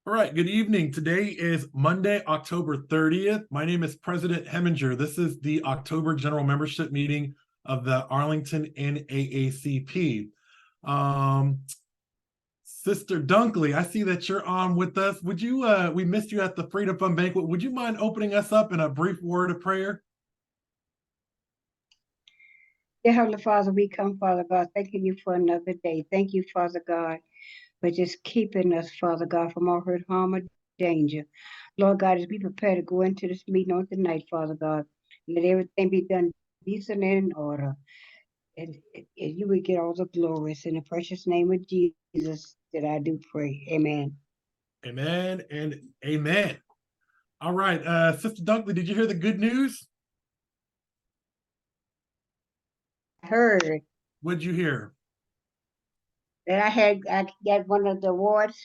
All right, good evening. Today is Monday, October 30th. My name is President Heminger. This is the October General Membership Meeting of the Arlington NAACP. Sister Dunkley, I see that you're on with us. Would you, we missed you at the Freedom Fund Banquet. Would you mind opening us up in a brief word of prayer? Dear Heavenly Father, we come, Father God, thanking you for another day. Thank you, Father God, for just keeping us, Father God, from all hurt, harm, or danger. Lord God, as we prepare to go into this meeting on tonight, Father God, let everything be done decent and in order. And you will get all the glory. It's in the precious name of Jesus that I do pray. Amen. Amen and amen. All right, Sister Dunkley, did you hear the good news? I heard What'd you hear? that I got one of the awards.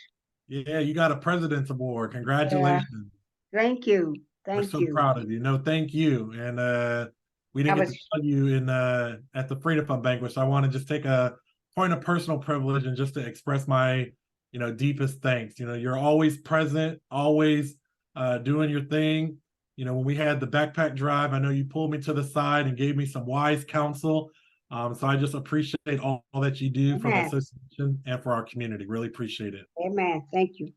Yeah, you got a President's Award. Congratulations. Thank you. We're Thank so you. proud of you. No, thank you. And we didn't get to tell you in at the Freedom Fund Banquet, so I want to just take a point of personal privilege and just to express my, deepest thanks. You're always present, always doing your thing. When we had the backpack drive, I know you pulled me to the side and gave me some wise counsel. So I just appreciate all that you do for the association and for our community. Really appreciate it. Amen. Thank you.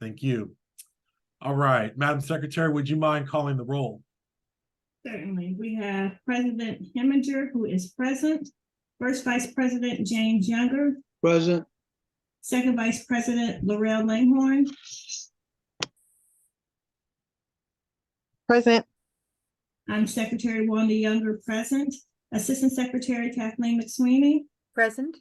Thank you. All right, Madam Secretary, would you mind calling the roll? Certainly. We have President Heminger, who is present. First Vice President James Younger. Present. Second Vice President Laurel Langhorne. Present. I'm Secretary Wanda Younger, present. Assistant Secretary Kathleen McSweeney. Present.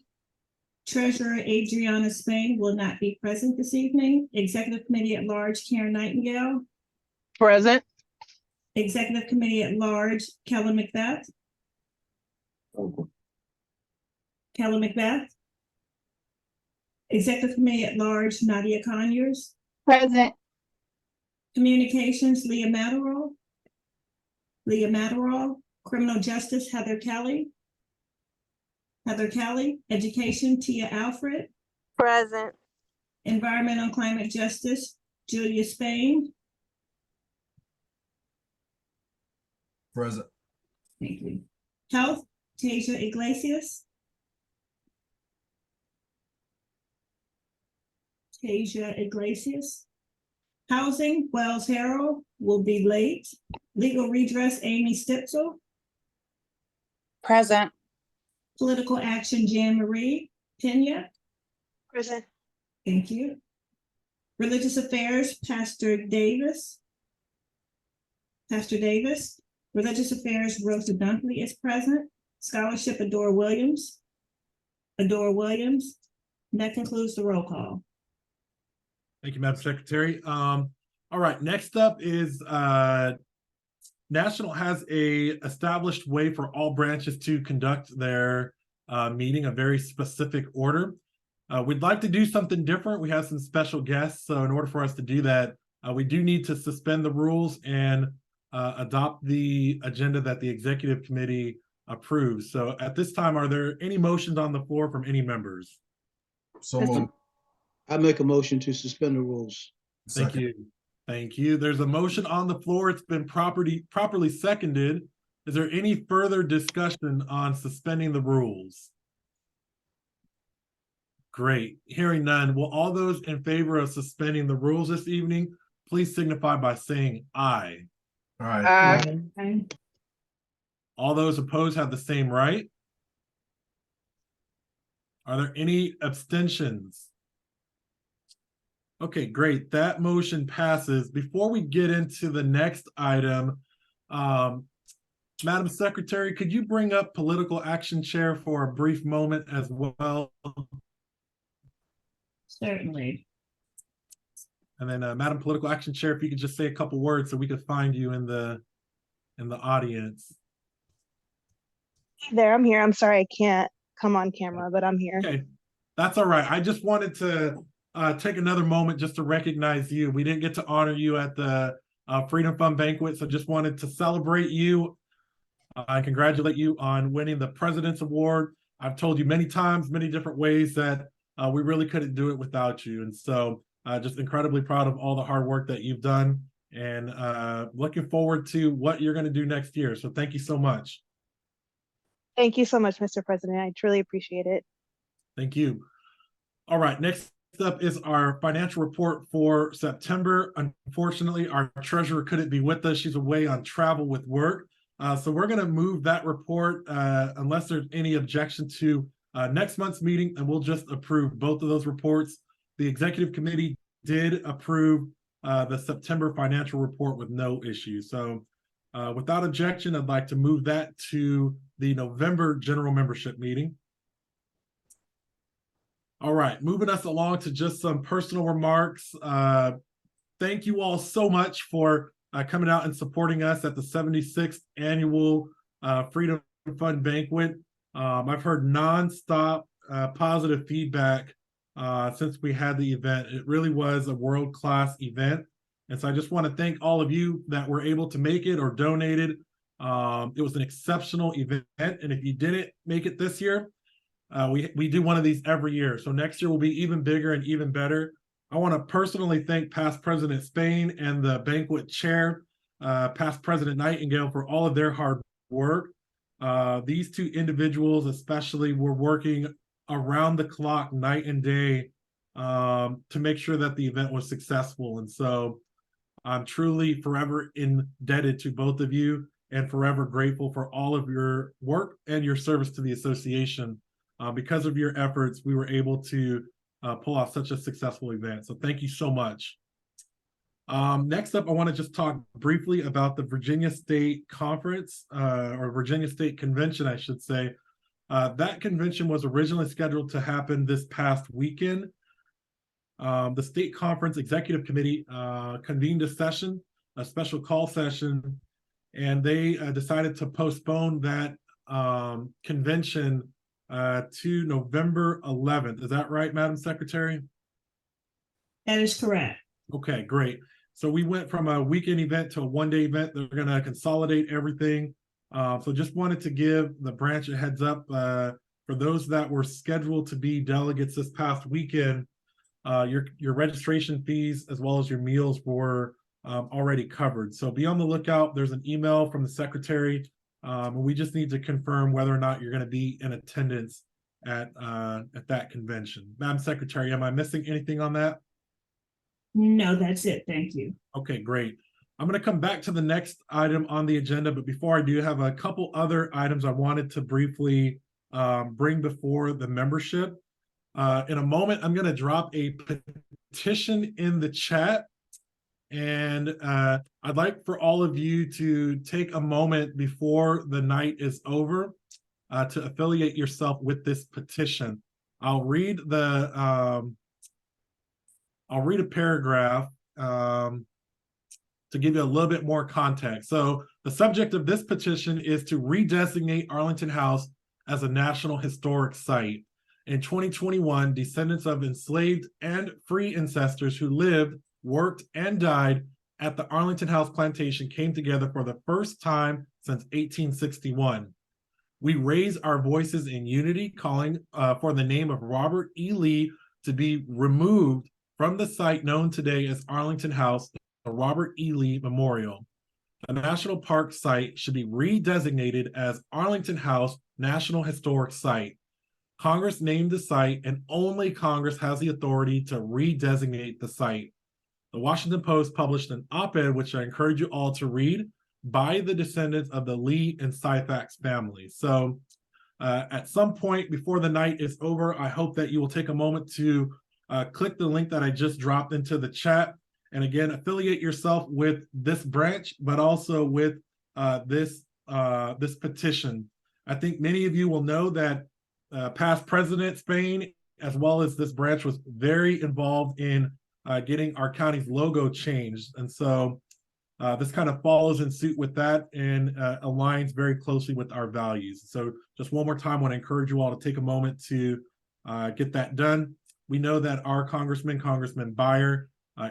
Treasurer Adriana Spain will not be present this evening. Executive Committee at Large Karen Nightingale. Present. Executive Committee at Large Kelly Macbeth. Kelly Macbeth. Executive Committee at Large Nadia Conyers. Present. Communications Leah Matterall. Leah Matterall. Criminal Justice Heather Kelly. Heather Kelly. Education Tia Alfred. Present. Environmental and Climate Justice Julia Spain. Present. Thank you. Health Tasia Iglesias. Tasia Iglesias. Housing Wells Harrell will be late. Legal Redress Amy Stitzel. Present. Political Action Jan Marie Pena. Present. Thank you. Religious Affairs Pastor Davis. Pastor Davis. Religious Affairs Rosa Dunkley is present. Scholarship Adora Williams. Adora Williams. And that concludes the roll call. Thank you, Madam Secretary. All right, next up is National has a established way for all branches to conduct their meeting, a very specific order. We'd like to do something different. We have some special guests, so in order for us to do that, we do need to suspend the rules and adopt the agenda that the Executive Committee approves. So at this time, are there any motions on the floor from any members? So moved. I make a motion to suspend the rules. Thank you. Thank you. There's a motion on the floor. It's been properly seconded. Is there any further discussion on suspending the rules? Great. Hearing none, will all those in favor of suspending the rules this evening, please signify by saying aye. All right. Okay. All those opposed have the same right. Are there any abstentions? Okay, great. That motion passes. Before we get into the next item, Madam Secretary, could you bring up Political Action Chair for a brief moment as well? Certainly. And then Madam Political Action Chair, if you could just say a couple words so we could find you in the audience. There, I'm here. I'm sorry I can't come on camera, but I'm here. Okay, that's all right. I just wanted to take another moment just to recognize you. We didn't get to honor you at the Freedom Fund Banquet, so just wanted to celebrate you and congratulate you on winning the President's Award. I've told you many times, many different ways that we really couldn't do it without you. And so just incredibly proud of all the hard work that you've done, and looking forward to what you're going to do next year. So thank you so much. Thank you so much, Mr. President. I truly appreciate it. Thank you. All right, next up is our financial report for September. Unfortunately, our treasurer couldn't be with us. She's away on travel with work. So we're going to move that report unless there's any objection to next month's meeting, and we'll just approve both of those reports. The executive committee did approve the September financial report with no issues. So without objection, I'd like to move that to the November general membership meeting. All right, moving us along to just some personal remarks. Thank you all so much for coming out and supporting us at the 76th annual Freedom Fund Banquet. I've heard nonstop positive feedback since we had the event. It really was a world-class event. And so I just want to thank all of you that were able to make it or donated. It was an exceptional event. And if you didn't make it this year, we do one of these every year. So next year will be even bigger and even better. I want to personally thank past President Spain and the banquet chair, past President Nightingale, for all of their hard work. These two individuals especially were working around the clock, night and day, to make sure that the event was successful. And so I'm truly forever indebted to both of you and forever grateful for all of your work and your service to the association. Because of your efforts, we were able to pull off such a successful event. So thank you so much. Next up, I want to just talk briefly about the Virginia State Conference, or Virginia State Convention, I should say. That convention was originally scheduled to happen this past weekend. The State Conference Executive Committee convened a special call session, and they decided to postpone that convention to November 11th. Is that right, Madam Secretary? That is correct. Okay, great. So we went from a weekend event to a one-day event. They're going to consolidate everything. So just wanted to give the branch a heads up. For those that were scheduled to be delegates this past weekend, your registration fees as well as your meals were already covered. So be on the lookout. There's an email from the secretary. We just need to confirm whether or not you're going to be in attendance at that convention. Madam Secretary, am I missing anything on that? No, that's it. Thank you. Okay, great. I'm going to come back to the next item on the agenda, but before I do, have a couple other items I wanted to briefly bring before the membership. In a moment, I'm going to drop a petition in the chat. And I'd like for all of you to take a moment before the night is over to affiliate yourself with this petition. I'll read a paragraph to give you a little bit more context. So the subject of this petition is to redesignate Arlington House as a National Historic Site. In 2021, descendants of enslaved and free ancestors who lived, worked, and died at the Arlington House Plantation came together for the first time since 1861. We raise our voices in unity, calling for the name of Robert E. Lee to be removed from the site known today as Arlington House, the Robert E. Lee Memorial. The National Park site should be redesignated as Arlington House National Historic Site. Congress named the site, and only Congress has the authority to redesignate the site. The Washington Post published an op-ed, which I encourage you all to read, by the descendants of the Lee and Syphax families. So at some point before the night is over, I hope that you will take a moment to click the link that I just dropped into the chat. And again, affiliate yourself with this branch, but also with this petition. I think many of you will know that past President Spain, as well as this branch, was very involved in getting our county's logo changed. And so this kind of follows in suit with that and aligns very closely with our values. So just one more time, I want to encourage you all to take a moment to get that done. We know that our Congressman Byer,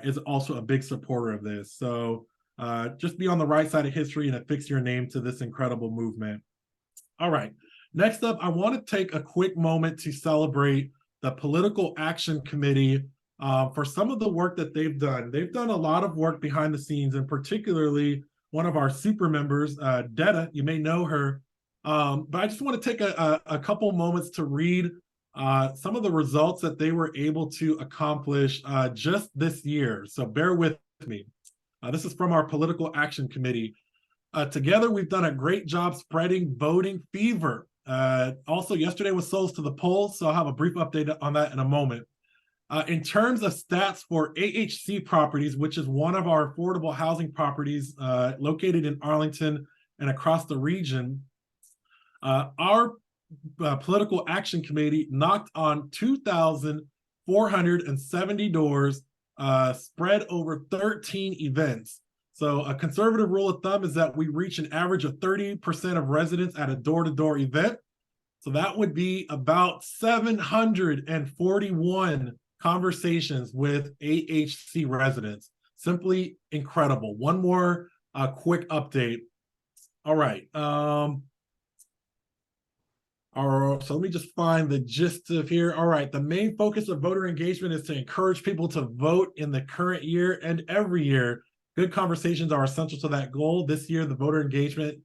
is also a big supporter of this. So just be on the right side of history and affix your name to this incredible movement. All right. Next up, I want to take a quick moment to celebrate the Political Action Committee for some of the work that they've done. They've done a lot of work behind the scenes, and particularly one of our super members, Detta, you may know her. But I just want to take a couple moments to read some of the results that they were able to accomplish just this year. So bear with me. This is from our Political Action Committee. Together, we've done a great job spreading voting fever. Also, yesterday was Souls to the Polls, so I'll have a brief update on that in a moment. In terms of stats for AHC properties, which is one of our affordable housing properties located in Arlington and across the region, our Political Action Committee knocked on 2,470 doors, spread over 13 events. So a conservative rule of thumb is that we reach an average of 30% of residents at a door-to-door event. So that would be about 741 conversations with AHC residents. Simply incredible. One more quick update. All right. So let me just find the gist of here. All right. The main focus of voter engagement is to encourage people to vote in the current year and every year. Good conversations are essential to that goal. This year, the voter engagement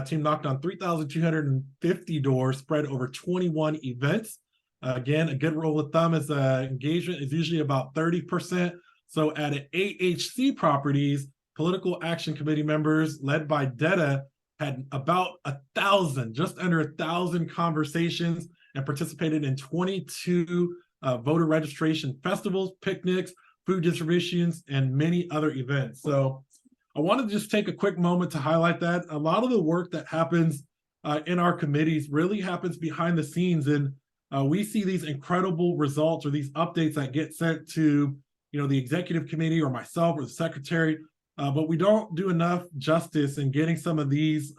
team knocked on 3,250 doors, spread over 21 events. Again, a good rule of thumb is engagement is usually about 30%. So at AHC properties, Political Action Committee members led by Detta had about 1,000, just under 1,000 conversations, and participated in 22 voter registration festivals, picnics, food distributions, and many other events. So I wanted to just take a quick moment to highlight that. A lot of the work that happens in our committees really happens behind the scenes, and we see these incredible results or these updates that get sent to the executive committee or myself or the secretary, but we don't do enough justice in getting some of these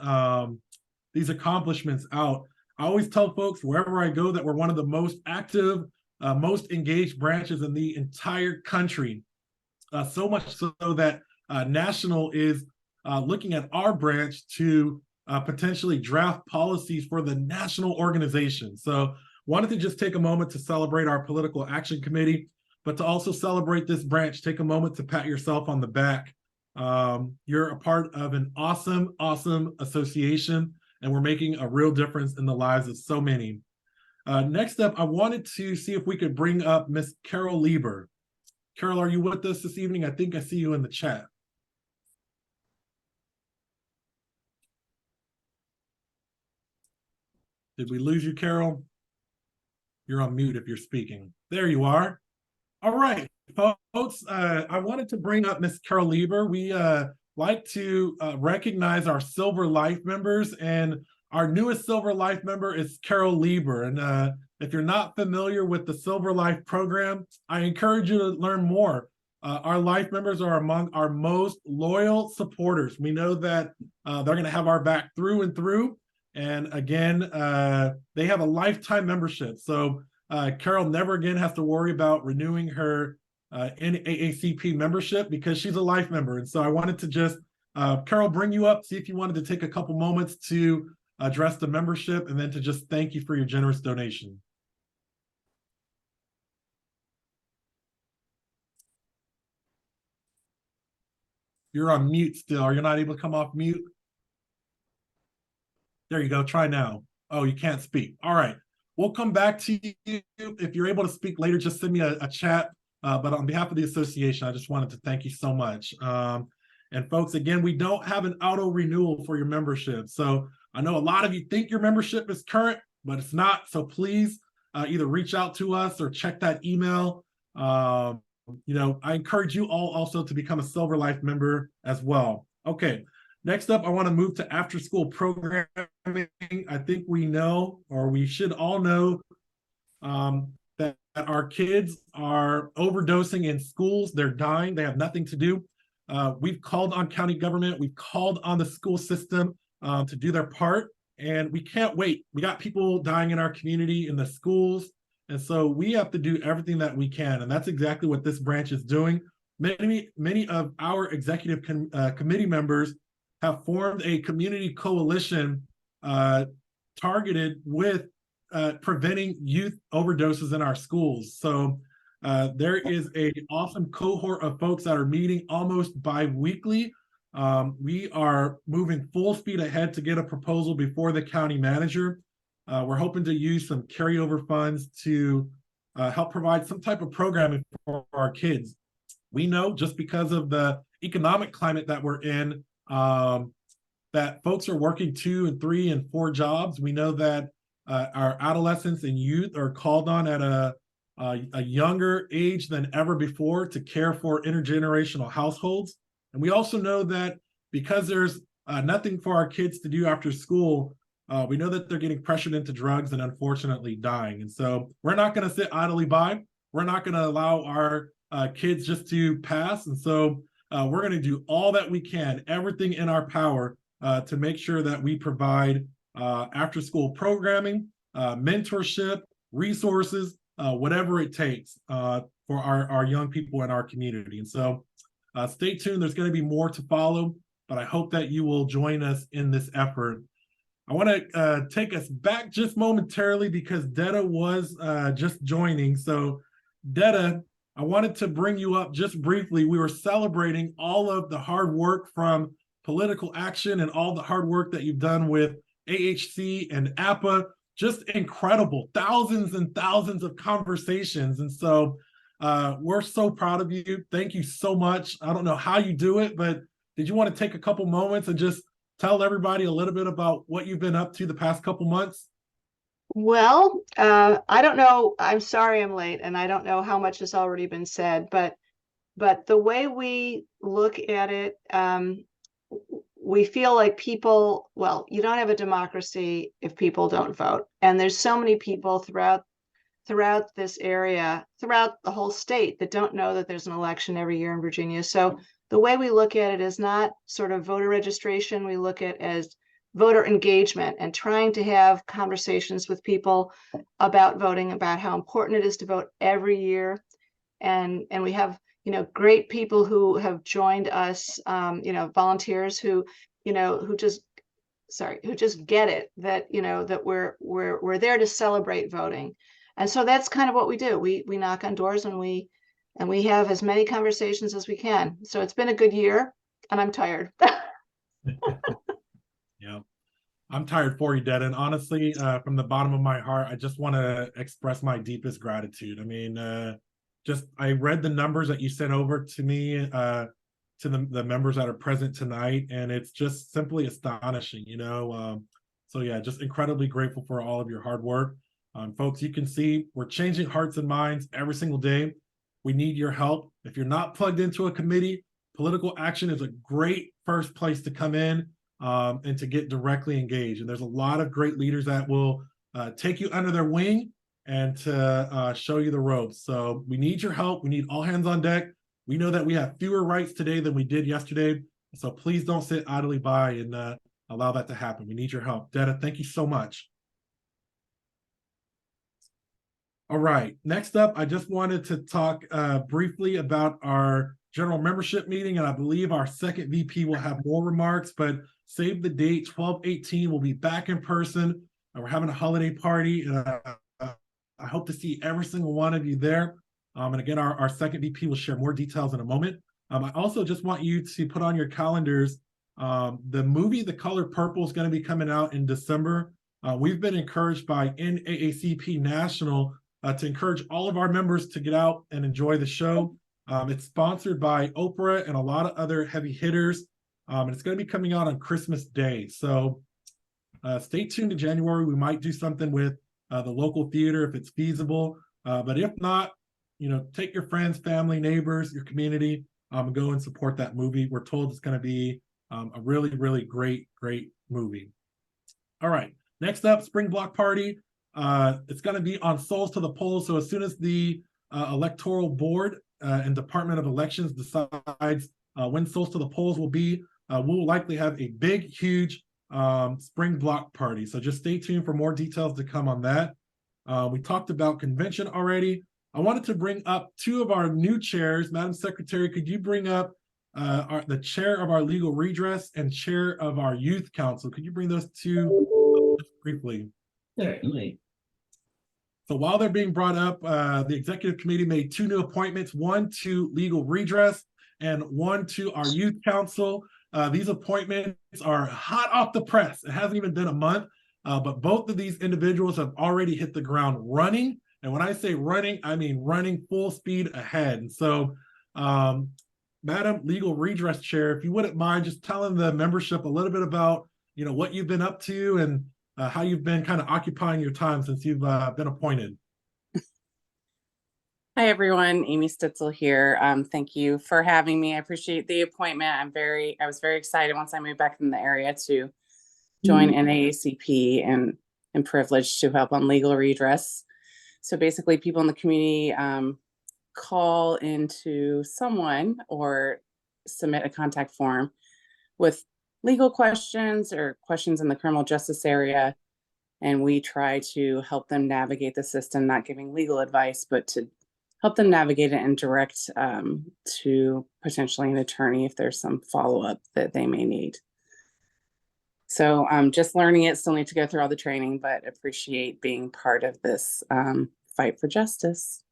accomplishments out. I always tell folks wherever I go that we're one of the most active, most engaged branches in the entire country. So much so that National is looking at our branch to potentially draft policies for the national organization. So wanted to just take a moment to celebrate our Political Action Committee, but to also celebrate this branch. Take a moment to pat yourself on the back. You're a part of an awesome, awesome association, and we're making a real difference in the lives of so many. Next up, I wanted to see if we could bring up Miss Carol Lieber. Carol, are you with us this evening? I think I see you in the chat. Did we lose you, Carol? You're on mute if you're speaking. There you are. All right, folks, I wanted to bring up Miss Carol Lieber. We like to recognize our Silver Life members, and our newest Silver Life member is Carol Lieber. And if you're not familiar with the Silver Life program, I encourage you to learn more. Our Life members are among our most loyal supporters. We know that they're going to have our back through and through. And again, they have a lifetime membership. So Carol never again has to worry about renewing her NAACP membership because she's a Life member. And so I wanted to just, Carol, bring you up, see if you wanted to take a couple moments to address the membership and then to just thank you for your generous donation. You're on mute still. Are you not able to come off mute? There you go. Try now. Oh, you can't speak. All right. We'll come back to you. If you're able to speak later, just send me a chat. But on behalf of the association, I just wanted to thank you so much. And folks, again, we don't have an auto renewal for your membership. So I know a lot of you think your membership is current, but it's not. So please either reach out to us or check that email. I encourage you all also to become a Silver Life member as well. Okay. Next up, I want to move to after-school programming. I think we know, or we should all know, that our kids are overdosing in schools. They're dying. They have nothing to do. We've called on county government. We've called on the school system to do their part, and we can't wait. We got people dying in our community, in the schools, and so we have to do everything that we can, and that's exactly what this branch is doing. Many of our executive committee members have formed a community coalition targeted with preventing youth overdoses in our schools. So There is a awesome cohort of folks that are meeting almost bi-weekly. We are moving full speed ahead to get a proposal before the county manager. We're hoping to use some carryover funds to help provide some type of programming for our kids. We know just because of the economic climate that we're in, that folks are working 2 and 3 and 4 jobs. We know that our adolescents and youth are called on at a younger age than ever before to care for intergenerational households. And we also know that because there's nothing for our kids to do after school, we know that they're getting pressured into drugs and unfortunately dying. And so we're not going to sit idly by. We're not going to allow our kids just to pass. And so we're going to do all that we can, everything in our power to make sure that we provide after school programming, mentorship, resources, whatever it takes for our young people in our community. And so stay tuned. There's going to be more to follow, but I hope that you will join us in this effort. I want to take us back just momentarily because Detta was just joining. So Detta, I wanted to bring you up just briefly. We were celebrating all of the hard work from Political Action and all the hard work that you've done with AHC and APA. Just incredible, thousands and thousands of conversations. And so we're so proud of you. Thank you so much. I don't know how you do it, but did you want to take a couple moments and just tell everybody a little bit about what you've been up to the past couple months? Well, I don't know. I'm sorry I'm late, and I don't know how much has already been said, but the way we look at it, we feel like people, well, you don't have a democracy if people don't vote. And there's so many people throughout this area, throughout the whole state, that don't know that there's an election every year in Virginia. So the way we look at it is not sort of voter registration. We look at it as voter engagement and trying to have conversations with people about voting, about how important it is to vote every year. And we have, great people who have joined us, volunteers who just get it, that, that we're there to celebrate voting. And so that's kind of what we do. We knock on doors and we have as many conversations as we can. So it's been a good year and I'm tired. Yeah, I'm tired for you, Dad. And honestly, from the bottom of my heart, I just want to express my deepest gratitude. I mean, I read the numbers that you sent over to me, to the members that are present tonight, and it's just simply astonishing, So yeah, just incredibly grateful for all of your hard work. Folks, you can see we're changing hearts and minds every single day. We need your help. If you're not plugged into a committee, Political Action is a great first place to come in and to get directly engaged. And there's a lot of great leaders that will take you under their wing and to show you the ropes. So we need your help. We need all hands on deck. We know that we have fewer rights today than we did yesterday. So please don't sit idly by and allow that to happen. We need your help. Detta, thank you so much. All right, next up, I just wanted to talk briefly about our general membership meeting, and I believe our second VP will have more remarks, but save the date, 12/18, we'll be back in person. We're having a holiday party, and I hope to see every single one of you there. And again, our second VP will share more details in a moment. I also just want you to put on your calendars, the movie The Color Purple is going to be coming out in December. We've been encouraged by NAACP National to encourage all of our members to get out and enjoy the show. It's sponsored by Oprah and a lot of other heavy hitters. And it's going to be coming out on Christmas Day. So stay tuned to January. We might do something with the local theater if it's feasible. But if not, take your friends, family, neighbors, your community, and go and support that movie. We're told it's going to be a really, really great movie. All right, next up, Spring Block Party. It's going to be on Souls to the Polls. So as soon as the electoral board and Department of Elections decides when Souls to the Polls will be, we'll likely have a big, huge Spring Block Party. So just stay tuned for more details to come on that. We talked about convention already. I wanted to bring up two of our new chairs. Madam Secretary, could you bring up the chair of our legal redress and chair of our youth council? Could you bring those two up briefly? Certainly. So while they're being brought up, the executive committee made 2 new appointments, one to legal redress and one to our youth council. These appointments are hot off the press. It hasn't even been a month, but both of these individuals have already hit the ground running. And when I say running, I mean running full speed ahead. And so, Madam Legal Redress Chair, if you wouldn't mind just telling the membership a little bit about, what you've been up to and how you've been kind of occupying your time since you've been appointed. Hi, everyone. Amy Stitzel here. Thank you for having me. I appreciate the appointment. I was very excited once I moved back in the area to join NAACP and privileged to help on legal redress. So basically, people in the community call into someone or submit a contact form with legal questions or questions in the criminal justice area. And we try to help them navigate the system, not giving legal advice, but to help them navigate it and direct to potentially an attorney if there's some follow-up that they may need. So just learning it, still need to go through all the training, but appreciate being part of this fight for justice.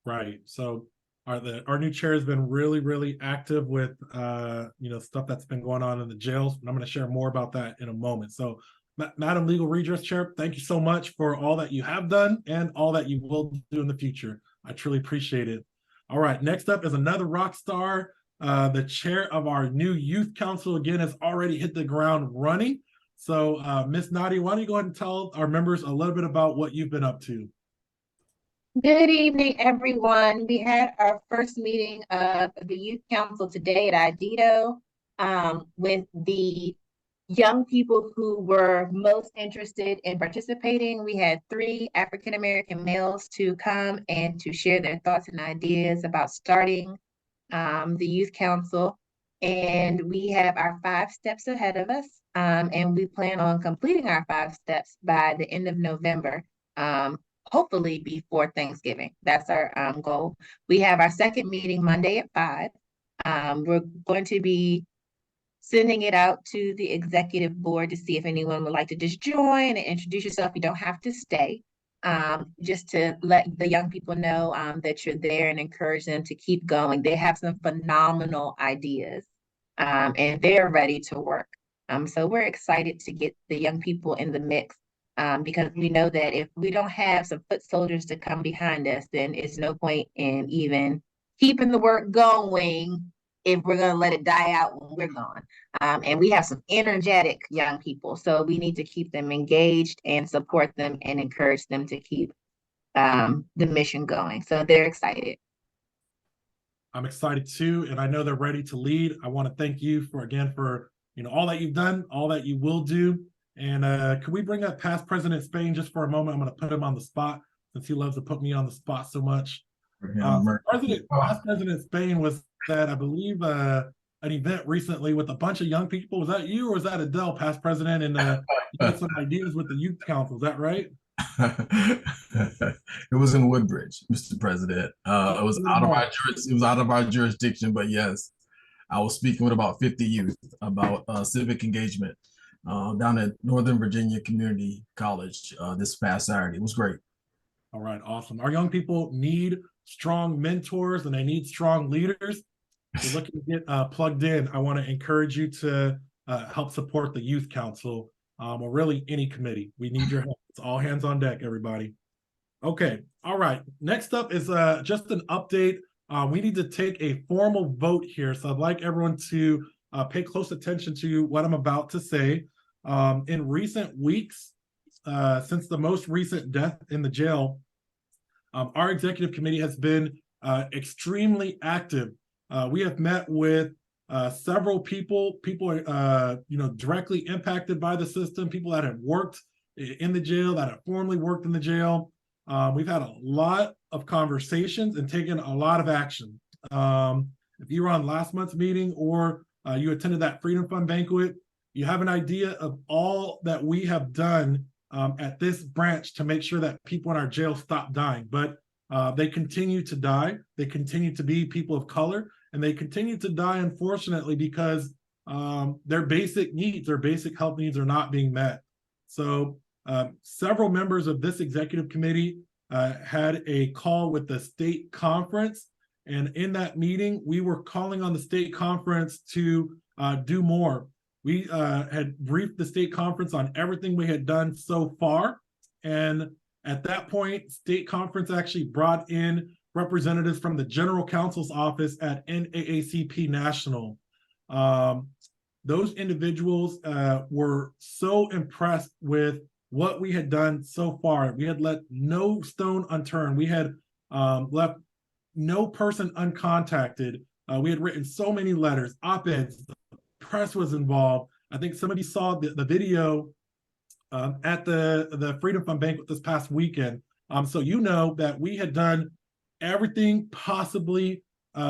Right. So our new chair has been really, really active with stuff that's been going on in the jails. And I'm going to share more about that in a moment. So Madam Legal Redress Chair, thank you so much for all that you have done and all that you will do in the future. I truly appreciate it. All right, next up is another rock star. The chair of our new youth council, again, has already hit the ground running. So Ms. Nadia, why don't you go ahead and tell our members a little bit about what you've been up to? Good evening, everyone. We had our first meeting of the Youth Council today at IDEO with the young people who were most interested in participating. We had 3 African-American males to come and to share their thoughts and ideas about starting the Youth Council. And we have our 5 steps ahead of us. And we plan on completing our 5 steps by the end of November. Hopefully before Thanksgiving. That's our goal. We have our second meeting Monday at 5. We're going to be sending it out to the executive board to see if anyone would like to just join and introduce yourself. You don't have to stay. Just to let the young people know that you're there and encourage them to keep going. They have some phenomenal ideas and they're ready to work. So we're excited to get the young people in the mix. Because we know that if we don't have some foot soldiers to come behind us, then it's no point in even keeping the work going if we're going to let it die out when we're gone. And we have some energetic young people, so we need to keep them engaged and support them and encourage them to keep the mission going. So they're excited. I'm excited too, and I know they're ready to lead. I want to thank you for all that you've done, all that you will do. And can we bring up past President Spain just for a moment? I'm going to put him on the spot since he loves to put me on the spot so much. Past President Spain was at, I believe, an event recently with a bunch of young people. Was that you or was that Adele, past president? And you had some ideas with the youth council. Is that right? It was in Woodbridge, Mr. President. It was out of our jurisdiction, but yes, I was speaking with about 50 youth about civic engagement down at Northern Virginia Community College this past Saturday. It was great. All right, awesome. Our young people need strong mentors and they need strong leaders. If you're looking to get plugged in, I want to encourage you to help support the Youth Council or really any committee. We need your help. It's all hands on deck, everybody. Okay, all right. Next up is just an update. We need to take a formal vote here. So I'd like everyone to pay close attention to what I'm about to say. In recent weeks, since the most recent death in the jail, our executive committee has been extremely active. We have met with several people directly impacted by the system, people that have worked in the jail, that have formerly worked in the jail. We've had a lot of conversations and taken a lot of action. If you were on last month's meeting or you attended that Freedom Fund banquet, you have an idea of all that we have done at this branch to make sure that people in our jail stop dying. But they continue to die. They continue to be people of color, and they continue to die, unfortunately, because their basic needs, their basic health needs are not being met. So several members of this executive committee had a call with the state conference. And in that meeting, we were calling on the state conference to do more. We had briefed the state conference on everything we had done so far. And at that point, state conference actually brought in representatives from the general counsel's office at NAACP National. Those individuals were so impressed with what we had done so far. We had let no stone unturned. We had left no person uncontacted. We had written so many letters, op-eds, the press was involved. I think somebody saw the video at the Freedom Fund banquet this past weekend. So you know that we had done everything possibly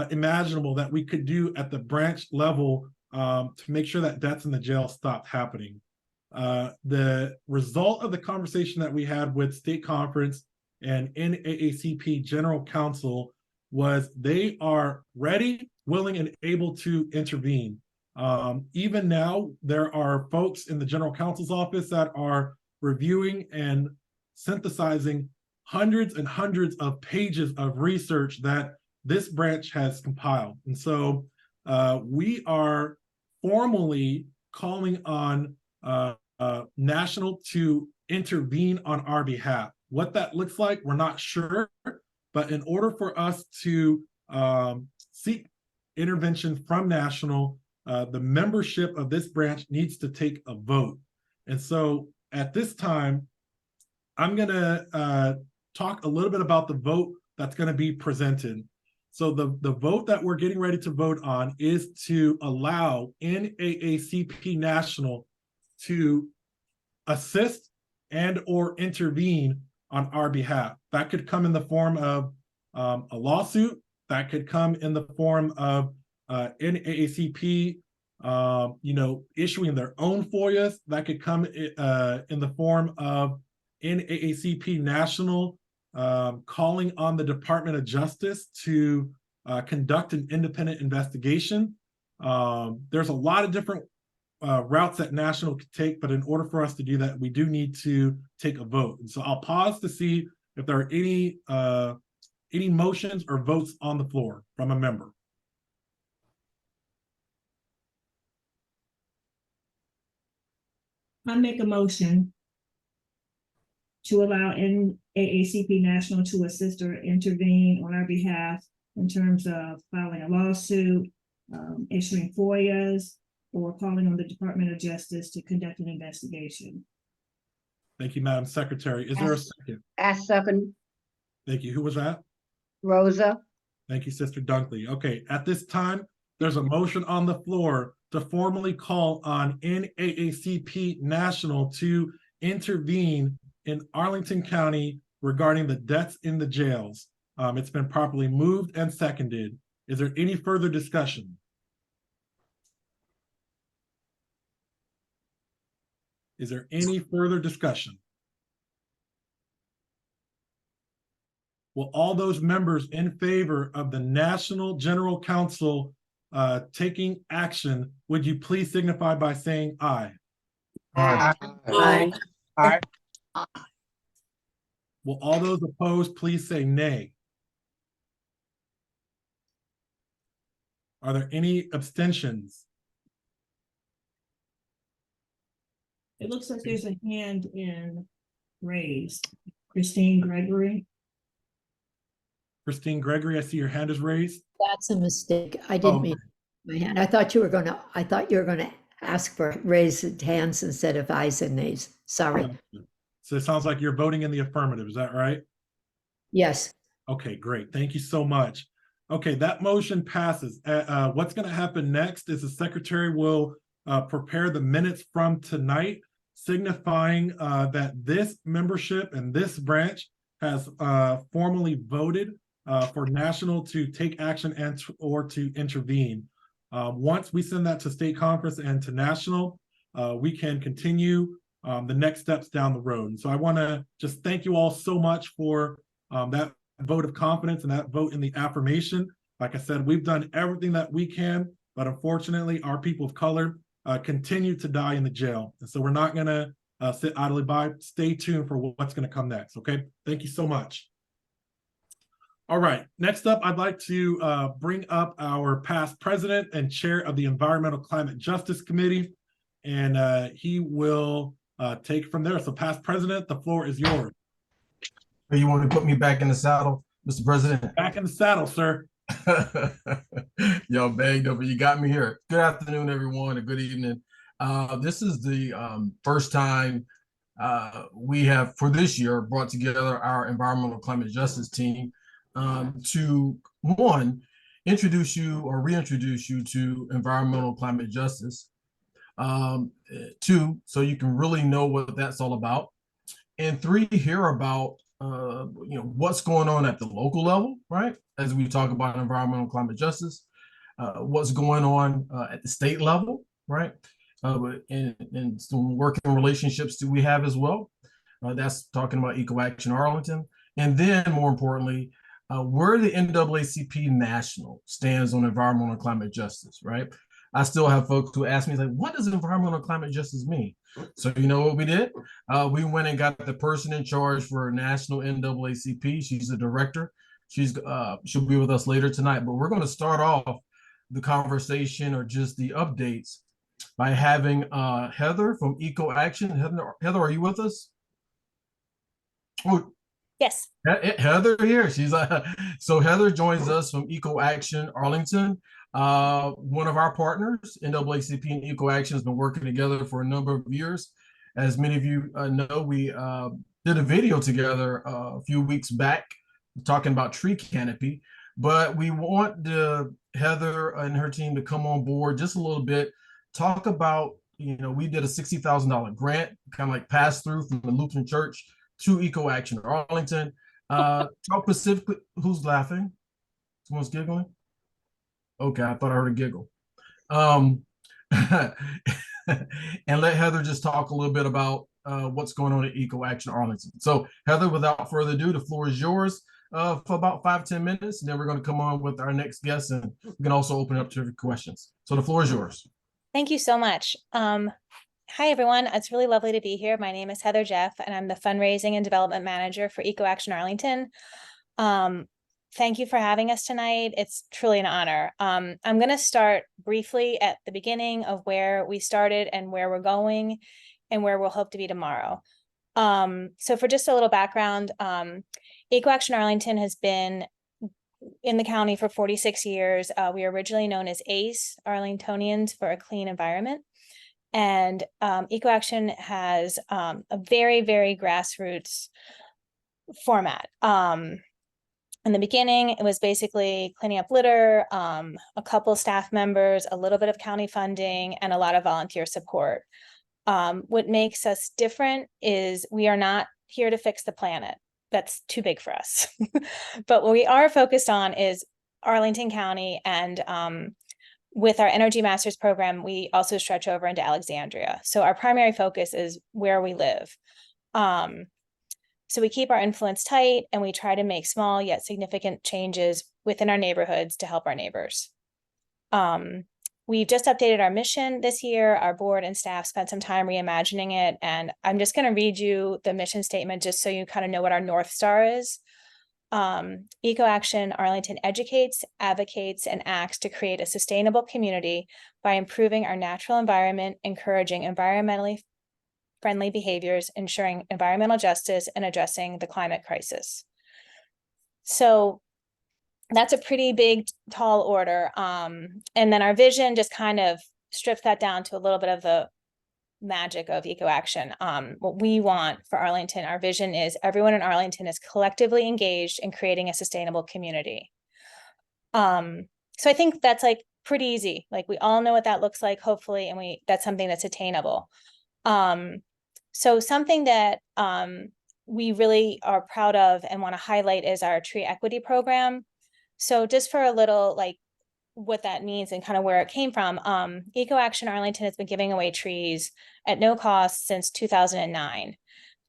imaginable that we could do at the branch level to make sure that deaths in the jail stopped happening. The result of the conversation that we had with state conference and NAACP general counsel was they are ready, willing, and able to intervene. Even now, there are folks in the general counsel's office that are reviewing and synthesizing hundreds and hundreds of pages of research that this branch has compiled. And so we are formally calling on National to intervene on our behalf. What that looks like, we're not sure, but in order for us to seek intervention from National, the membership of this branch needs to take a vote. And so at this time, I'm gonna talk a little bit about the vote that's gonna be presented. So the vote that we're getting ready to vote on is to allow NAACP National to assist and or intervene on our behalf. That could come in the form of a lawsuit. That could come in the form of NAACP, issuing their own FOIAs. That could come in the form of NAACP National calling on the Department of Justice to conduct an independent investigation. There's a lot of different routes that National could take, but in order for us to do that, we do need to take a vote. And so I'll pause to see if there are any motions or votes on the floor from a member. I make a motion to allow NAACP National to assist or intervene on our behalf in terms of filing a lawsuit, issuing FOIAs, or calling on the Department of Justice to conduct an investigation. Thank you, Madam Secretary. Is there a second? I second. Thank you. Who was that? Rosa. Thank you, Sister Dunkley. Okay, at this time, there's a motion on the floor to formally call on NAACP National to intervene in Arlington County regarding the deaths in the jails. It's been properly moved and seconded. Is there any further discussion? Is there any further discussion? Will all those members in favor of the National General Counsel taking action, would you please signify by saying aye? Aye. Aye. Aye. Will all those opposed please say nay? Are there any abstentions? It looks like there's a hand in raised. Christine Gregory. Christine Gregory, I see your hand is raised. That's a mistake. I didn't mean my hand. I thought you were gonna ask for raised hands instead of ayes and nays. Sorry. So it sounds like you're voting in the affirmative. Is that right? Yes. Okay, great. Thank you so much. Okay, that motion passes. What's going to happen next is the secretary will prepare the minutes from tonight, signifying that this membership and this branch has formally voted for National to take action and or to intervene. Once we send that to state conference and to National, we can continue the next steps down the road. And so I want to just thank you all so much for that vote of confidence and that vote in the affirmation. Like I said, we've done everything that we can, but unfortunately, our people of color continue to die in the jail. And so we're not going to sit idly by. Stay tuned for what's going to come next. Okay. Thank you so much. All right, next up, I'd like to bring up our past president and chair of the Environmental Climate Justice Committee, and he will take from there. So past president, the floor is yours. You want to put me back in the saddle, Mr. President? Back in the saddle, sir. Yo, banged over. You got me here. Good afternoon, everyone, and good evening. This is the first time we have, for this year, brought together our environmental climate justice team to, one, introduce you or reintroduce you to environmental climate justice. Two, so you can really know what that's all about. And three, hear about what's going on at the local level, right? As we talk about environmental climate justice, what's going on at the state level, right? And some working relationships that we have as well. That's talking about EcoAction Arlington. And then more importantly, where the NAACP National stands on environmental climate justice, right? I still have folks who ask me, like, what does environmental climate justice mean? So you know what we did? We went and got the person in charge for national NAACP. She's the director. She'll be with us later tonight, but we're going to start off the conversation or just the updates by having Heather from EcoAction. Heather, are you with us? Oh, yes. Heather here. She's so Heather joins us from EcoAction Arlington. One of our partners, NAACP and EcoAction, has been working together for a number of years. As many of you know, we did a video together a few weeks back talking about tree canopy, but we want Heather and her team to come on board just a little bit, talk about, we did a $60,000 grant, kind of like pass through from the Lutheran Church to EcoAction Arlington. Talk specifically, who's laughing? Someone's giggling? Okay, I thought I heard a giggle. And let Heather just talk a little bit about what's going on at EcoAction Arlington. So Heather, without further ado, the floor is yours for about 5-10 minutes, and then we're going to come on with our next guest, and we can also open it up to questions. So the floor is yours. Thank you so much. Hi, everyone. It's really lovely to be here. My name is Heather Jeff, and I'm the Fundraising and Development Manager for EcoAction Arlington. Thank you for having us tonight. It's truly an honor. I'm going to start briefly at the beginning of where we started and where we're going and where we'll hope to be tomorrow. So for just a little background, EcoAction Arlington has been in the county for 46 years. We were originally known as ACE, Arlingtonians for a Clean Environment. And EcoAction has a very, very grassroots format. In the beginning, it was basically cleaning up litter, a couple staff members, a little bit of county funding, and a lot of volunteer support. What makes us different is we are not here to fix the planet. That's too big for us. But what we are focused on is Arlington County, and with our Energy Masters program, we also stretch over into Alexandria. So our primary focus is where we live. So we keep our influence tight, and we try to make small yet significant changes within our neighborhoods to help our neighbors. We've just updated our mission this year. Our board and staff spent some time reimagining it, and I'm just going to read you the mission statement just so you kind of know what our North Star is. EcoAction Arlington educates, advocates, and acts to create a sustainable community by improving our natural environment, encouraging environmentally friendly behaviors, ensuring environmental justice, and addressing the climate crisis. So that's a pretty big, tall order. And then our vision just kind of strips that down to a little bit of the magic of EcoAction. What we want for Arlington, our vision is everyone in Arlington is collectively engaged in creating a sustainable community. So I think that's like pretty easy. Like we all know what that looks like, hopefully, and that's something that's attainable. So something that we really are proud of and want to highlight is our tree equity program. So just for a little, like what that means and kind of where it came from, EcoAction Arlington has been giving away trees at no cost since 2009.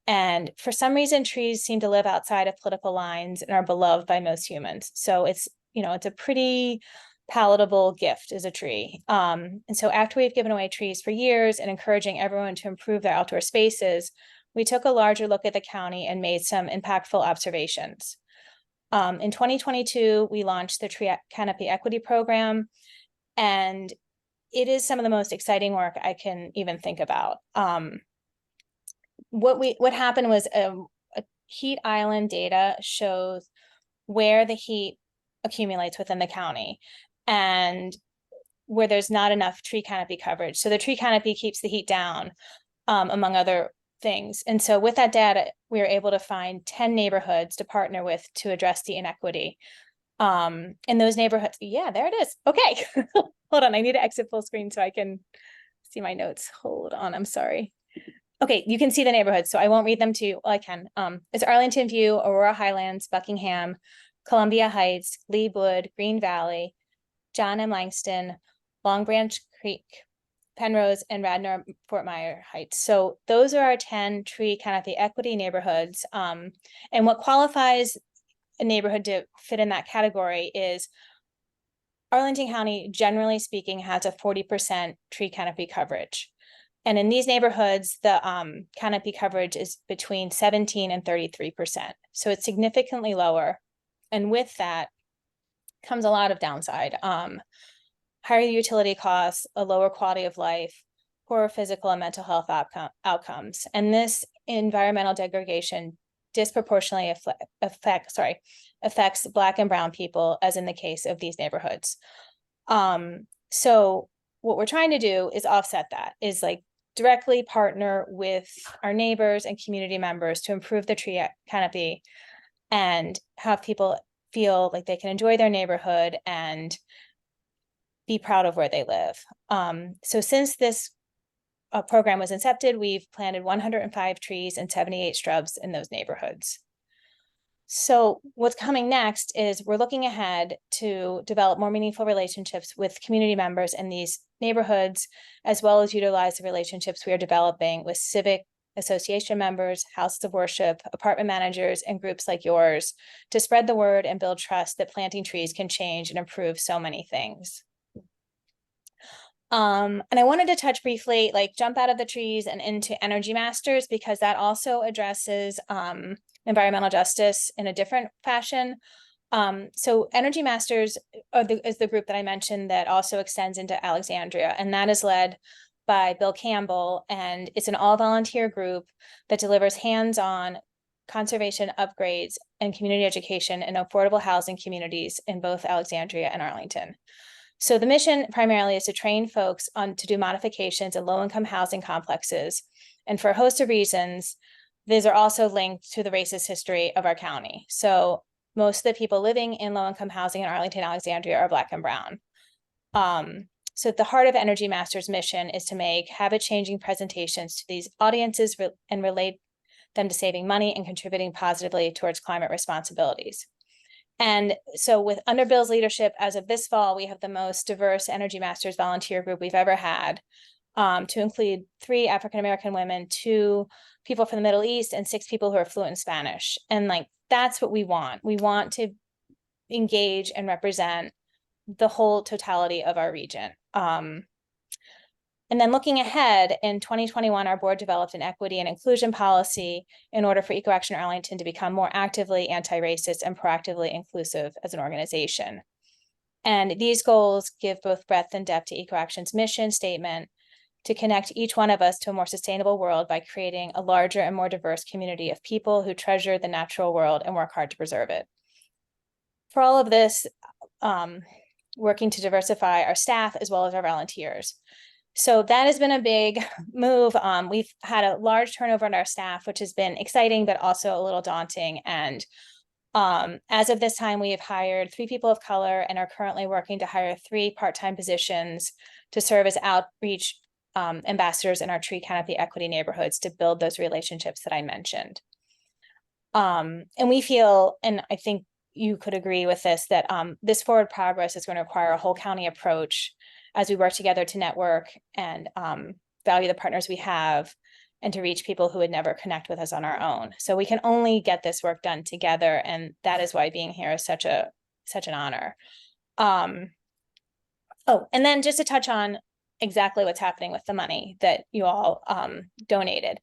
And for some reason, trees seem to live outside of political lines and are beloved by most humans. So it's a pretty palatable gift as a tree. And so after we've given away trees for years and encouraging everyone to improve their outdoor spaces, we took a larger look at the county and made some impactful observations. In 2022, we launched the Tree Canopy Equity Program, and it is some of the most exciting work I can even think about. What happened was a heat island data shows where the heat accumulates within the county and where there's not enough tree canopy coverage. So the tree canopy keeps the heat down, among other things. And so with that data, we were able to find 10 neighborhoods to partner with to address the inequity. In those neighborhoods, yeah, there it is. Okay, hold on, I need to exit full screen so I can see my notes. Hold on, I'm sorry. Okay, you can see the neighborhoods, so I won't read them to you. Well, I can. It's Arlington View, Aurora Highlands, Buckingham, Columbia Heights, Gleewood, Green Valley, John M. Langston, Long Branch Creek, Penrose, and Radnor Fort Myer Heights. So those are our 10 tree canopy equity neighborhoods. And what qualifies a neighborhood to fit in that category is Arlington County, generally speaking, has a 40% tree canopy coverage. And in these neighborhoods, the canopy coverage is between 17 and 33%. So it's significantly lower. And with that comes a lot of downside. Higher utility costs, a lower quality of life, poorer physical and mental health outcomes. And this environmental degradation disproportionately affects Black and Brown people, as in the case of these neighborhoods. So what we're trying to do is offset that, is like directly partner with our neighbors and community members to improve the tree canopy and have people feel like they can enjoy their neighborhood and be proud of where they live. So since this program was incepted, we've planted 105 trees and 78 shrubs in those neighborhoods. So what's coming next is we're looking ahead to develop more meaningful relationships with community members in these neighborhoods, as well as utilize the relationships we are developing with civic association members, houses of worship, apartment managers, and groups like yours to spread the word and build trust that planting trees can change and improve so many things. And I wanted to touch briefly, like jump out of the trees and into Energy Masters, because that also addresses environmental justice in a different fashion. So Energy Masters is the group that I mentioned that also extends into Alexandria, and that is led by Bill Campbell, and it's an all-volunteer group that delivers hands-on conservation upgrades and community education in affordable housing communities in both Alexandria and Arlington. So the mission primarily is to train folks to do modifications in low-income housing complexes. And for a host of reasons, these are also linked to the racist history of our county. So most of the people living in low-income housing in Arlington, Alexandria are Black and Brown. So at the heart of Energy Masters' mission is to make habit-changing presentations to these audiences and relate them to saving money and contributing positively towards climate responsibilities. And so under Bill's leadership, as of this fall, we have the most diverse Energy Masters volunteer group we've ever had, to include 3 African-American women, 2 people from the Middle East, and 6 people who are fluent in Spanish. And like, that's what we want. We want to engage and represent the whole totality of our region. And then looking ahead, in 2021, our board developed an equity and inclusion policy in order for EcoAction Arlington to become more actively anti-racist and proactively inclusive as an organization. And these goals give both breadth and depth to EcoAction's mission statement to connect each one of us to a more sustainable world by creating a larger and more diverse community of people who treasure the natural world and work hard to preserve it. For all of this, working to diversify our staff as well as our volunteers. So that has been a big move. We've had a large turnover in our staff, which has been exciting, but also a little daunting. And as of this time, we have hired 3 people of color and are currently working to hire 3 part-time positions to serve as outreach ambassadors in our tree canopy equity neighborhoods to build those relationships that I mentioned. And we feel, and I think you could agree with this, that this forward progress is going to require a whole county approach as we work together to network and value the partners we have and to reach people who would never connect with us on our own. So we can only get this work done together, and that is why being here is such an honor. Oh, and then just to touch on exactly what's happening with the money that you all donated.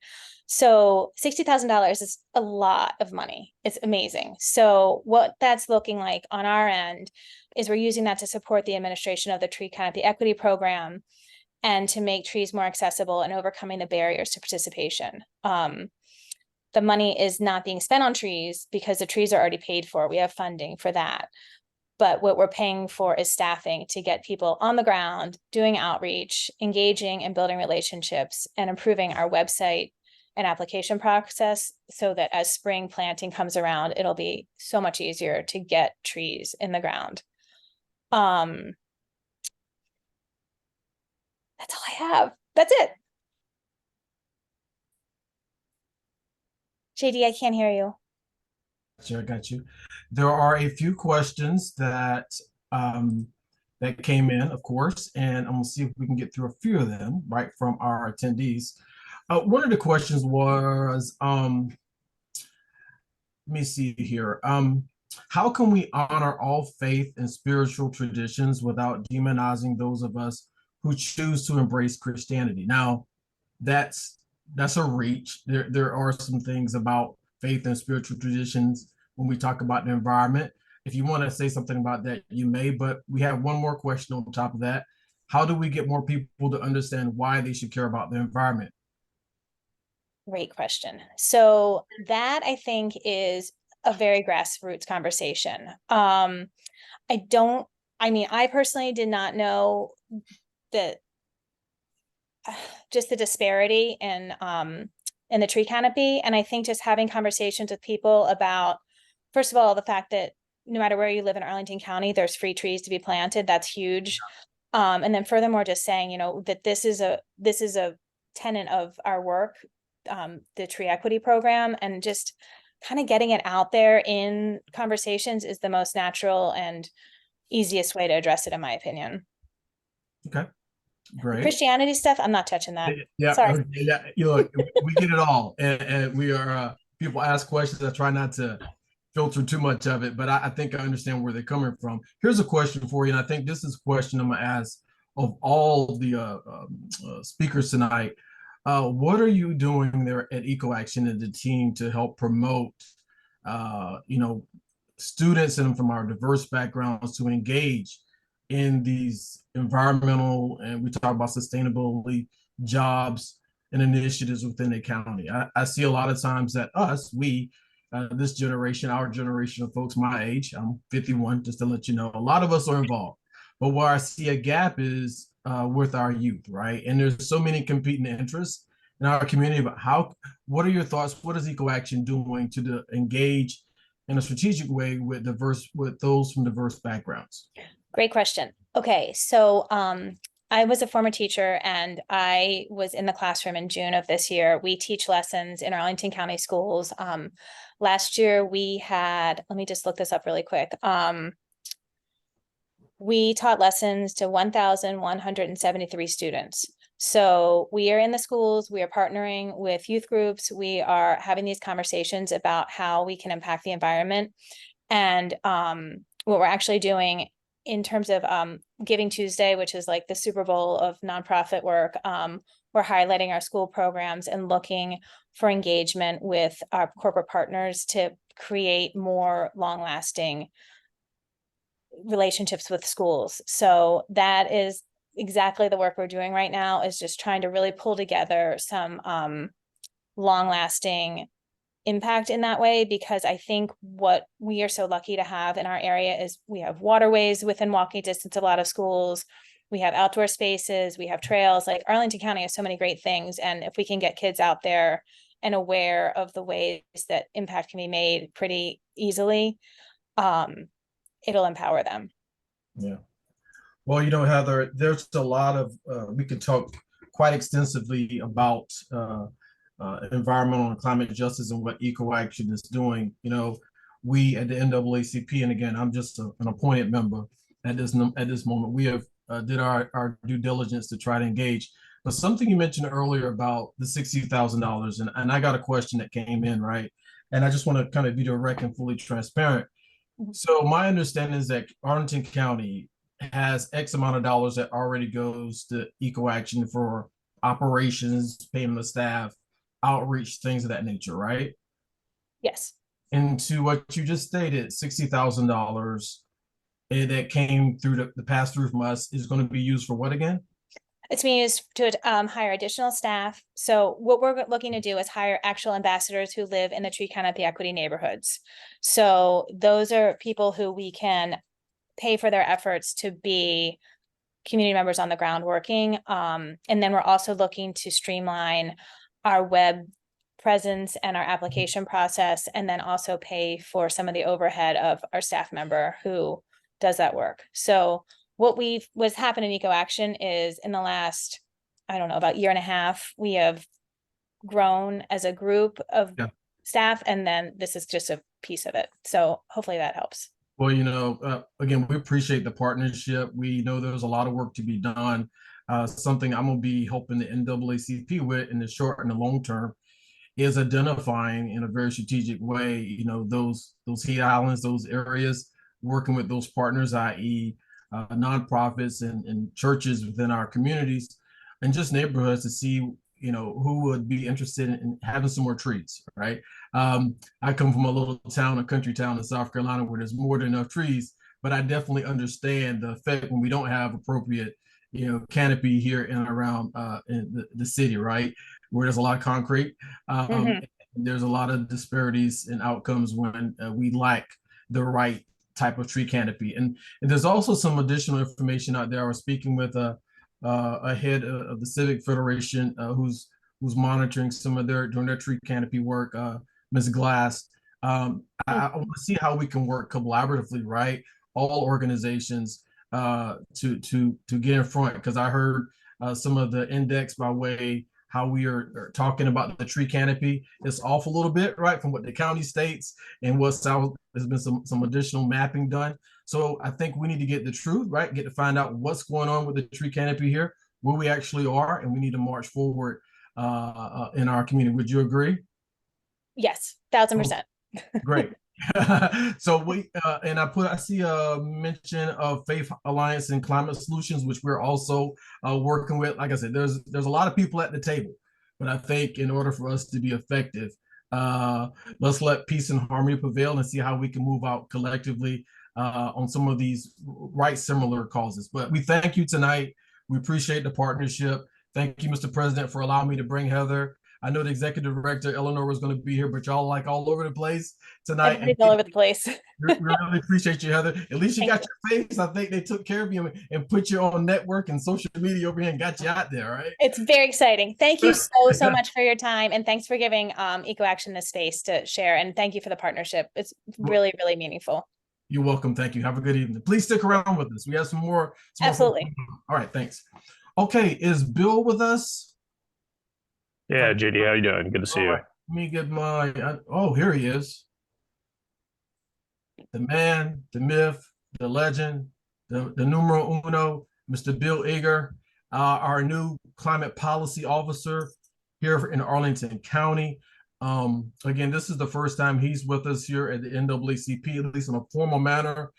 So $60,000 is a lot of money. It's amazing. So what that's looking like on our end is we're using that to support the administration of the tree canopy equity program and to make trees more accessible and overcoming the barriers to participation. The money is not being spent on trees because the trees are already paid for. We have funding for that. But what we're paying for is staffing to get people on the ground, doing outreach, engaging and building relationships, and improving our website and application process so that as spring planting comes around, it'll be so much easier to get trees in the ground. That's all I have. That's it. JD, I can't hear you. Sure, I got you. There are a few questions that that came in, of course, and I'm gonna see if we can get through a few of them, right, from our attendees. One of the questions was, let me see here. How can we honor all faith and spiritual traditions without demonizing those of us who choose to embrace Christianity? Now, that's a reach. There are some things about faith and spiritual traditions when we talk about the environment. If you want to say something about that, you may, but we have one more question on top of that. How do we get more people to understand why they should care about the environment? Great question. So that I think is a very grassroots conversation. I personally did not know that just the disparity in the tree canopy. And I think just having conversations with people about, first of all, the fact that no matter where you live in Arlington County, there's free trees to be planted. That's huge. And then furthermore, just saying, that this is a tenet of our work, the tree equity program, and just kind of getting it out there in conversations is the most natural and easiest way to address it, in my opinion. Okay, great. Christianity stuff, I'm not touching that. Yeah, sorry. Yeah, look, we get it all, and we are people ask questions. I try not to filter too much of it, but I think I understand where they're coming from. Here's a question for you, and I think this is a question I'm gonna ask of all the speakers tonight. What are you doing there at EcoAction and the team to help promote, students and from our diverse backgrounds to engage in these environmental, and we talk about sustainability, jobs and initiatives within the county? I see a lot of times that this generation, our generation of folks my age, I'm 51, just to let you know, a lot of us are involved. But where I see a gap is with our youth, right? And there's so many competing interests in our community. But what are your thoughts? What is EcoAction doing to engage in a strategic way with those from diverse backgrounds? Great question. Okay, so I was a former teacher and I was in the classroom in June of this year. We teach lessons in Arlington County schools. Last year we had, let me just look this up really quick. We taught lessons to 1,173 students. So we are in the schools, we are partnering with youth groups, we are having these conversations about how we can impact the environment. And what we're actually doing in terms of Giving Tuesday, which is like the Super Bowl of nonprofit work, we're highlighting our school programs and looking for engagement with our corporate partners to create more long-lasting relationships with schools. So that is exactly the work we're doing right now, is just trying to really pull together some long-lasting impact in that way, because I think what we are so lucky to have in our area is we have waterways within walking distance of a lot of schools, we have outdoor spaces, we have trails. Like Arlington County has so many great things, and if we can get kids out there and aware of the ways that impact can be made pretty easily, it'll empower them. Yeah. Well, Heather, there's a lot of, we could talk quite extensively about environmental and climate justice and what EcoAction is doing. We at the NAACP, and again, I'm just an appointed member at this moment, we have did our due diligence to try to engage. But something you mentioned earlier about the $60,000, and I got a question that came in, right? And I just want to kind of be direct and fully transparent. So my understanding is that Arlington County has X amount of dollars that already goes to EcoAction for operations, payment of staff, outreach, things of that nature, right? Yes. And to what you just stated, $60,000 that came through the pass through from us is going to be used for what again? It's being used to hire additional staff. So what we're looking to do is hire actual ambassadors who live in the tree canopy equity neighborhoods. So those are people who we can pay for their efforts to be community members on the ground working. And then we're also looking to streamline our web presence and our application process, and then also pay for some of the overhead of our staff member who does that work. So what's happened in EcoAction is in the last, I don't know, about year and a half, we have grown as a group of staff, and then this is just a piece of it. So hopefully that helps. Well, you know, again, we appreciate the partnership. We know there's a lot of work to be done. Something I'm going to be helping the NAACP with in the short and the long term is identifying in a very strategic way, you know, those heat islands, those areas, working with those partners, i.e. Nonprofits and churches within our communities and just neighborhoods to see, you know, who would be interested in having some more trees, right? I come from a little town, a country town in South Carolina where there's more than enough trees, but I definitely understand the effect when we don't have appropriate, you know, canopy here and around in the city, right? Where there's a lot of concrete. There's a lot of disparities in outcomes when we lack the right type of tree canopy. And there's also some additional information out there. I was speaking with a head of the Civic Federation who's monitoring some of doing their tree canopy work, Ms. Glass. I want to see how we can work collaboratively, right? All organizations to get in front, because I heard some of the index by way how we are talking about the tree canopy is off a little bit, right, from what the county states and what's out. There's been some additional mapping done. So I think we need to get the truth, right, get to find out what's going on with the tree canopy here, where we actually are, and we need to march forward in our community. Would you agree? Yes, 1000%. Great. So we and I see a mention of Faith Alliance and Climate Solutions, which we're also working with. Like I said, there's a lot of people at the table, but I think in order for us to be effective, let's let peace and harmony prevail and see how we can move out collectively on some of these similar causes. But we thank you tonight. We appreciate the partnership. Thank you, Mr. President, for allowing me to bring Heather. I know the executive director, Eleanor, was going to be here, but y'all like all over the place tonight. Everybody's all over the place. We really appreciate you, Heather. At least you got your face. I think they took care of you and put you on network and social media over here and got you out there, right? It's very exciting. Thank you so much for your time. And thanks for giving EcoAction the space to share. And thank you for the partnership. It's really, really meaningful. You're welcome. Thank you. Have a good evening. Please stick around with us. We have some more. Absolutely. All right. Thanks. Okay. Is Bill with us? Yeah, JD, how you doing? Good to see you. Let me get my, oh, here he is. The man, the myth, the legend, the numero uno, Mr. Bill Eger, our new climate policy officer here in Arlington County. Again, this is the first time he's with us here at the NAACP, at least in a formal manner.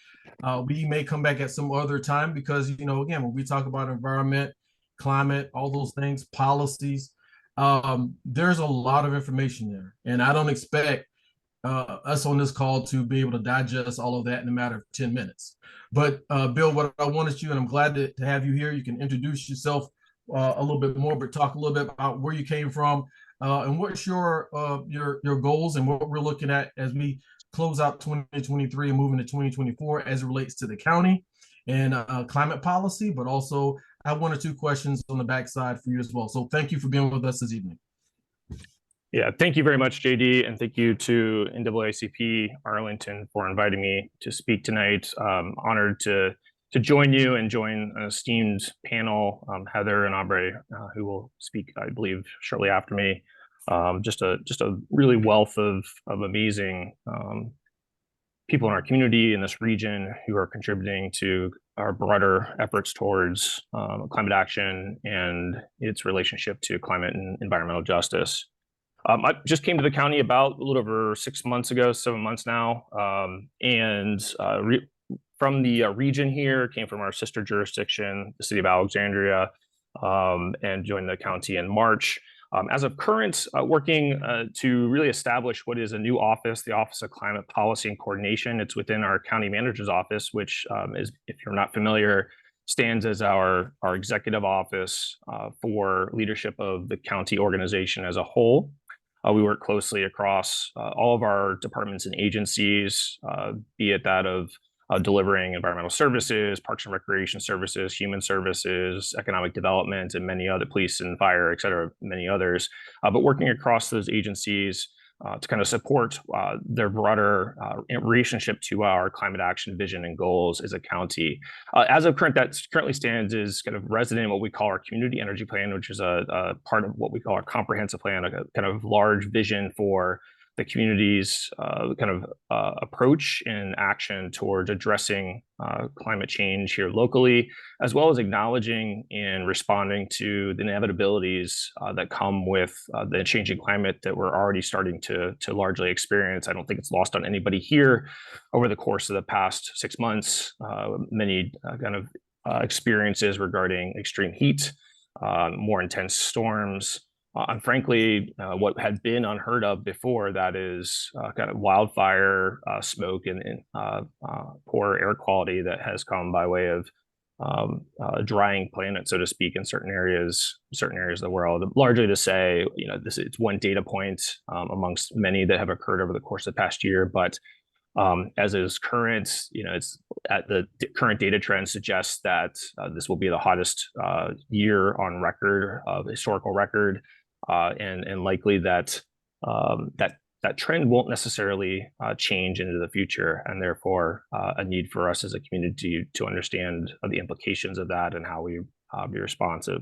We may come back at some other time because, you know, again, when we talk about environment, climate, all those things, policies, there's a lot of information there, and I don't expect us on this call to be able to digest all of that in a matter of 10 minutes. But Bill, what I wanted you, and I'm glad to have you here, you can introduce yourself a little bit more, but talk a little bit about where you came from and what's your goals and what we're looking at as we close out 2023 and move into 2024 as it relates to the county and climate policy, but also I have one or two questions on the backside for you as well. So thank you for being with us this evening. Yeah, thank you very much, JD, and thank you to NAACP Arlington for inviting me to speak tonight. Honored to join you and join an esteemed panel, Heather and Abre, who will speak, I believe, shortly after me. Just a really wealth of amazing people in our community in this region who are contributing to our broader efforts towards climate action and its relationship to climate and environmental justice. I just came to the county about a little over 6 months ago, 7 months now, and from the region here, came from our sister jurisdiction, the city of Alexandria, and joined the county in March. As of current, working to really establish what is a new office, the Office of Climate Policy and Coordination. It's within our county manager's office, which is, if you're not familiar, stands as our executive office for leadership of the county organization as a whole. We work closely across all of our departments and agencies, be it that of delivering environmental services, parks and recreation services, human services, economic development, and many other, police and fire, et cetera, many others. But working across those agencies to kind of support their broader relationship to our climate action vision and goals as a county. As of current, that currently stands as kind of resident in what we call our community energy plan, which is a part of what we call our comprehensive plan, a kind of large vision for the community's kind of approach and action towards addressing climate change here locally, as well as acknowledging and responding to the inevitabilities that come with the changing climate that we're already starting to largely experience. I don't think it's lost on anybody here over the course of the past 6 months. Many kind of experiences regarding extreme heat, more intense storms, and frankly, what had been unheard of before, that is kind of wildfire smoke and poor air quality that has come by way of drying planet, so to speak, in certain areas of the world. Largely to say, it's one data point amongst many that have occurred over the course of the past year, but as is current, it's at the current data trend suggests that this will be the hottest year on record, of historical record. And likely that that trend won't necessarily change into the future, and therefore a need for us as a community to understand the implications of that and how we be responsive.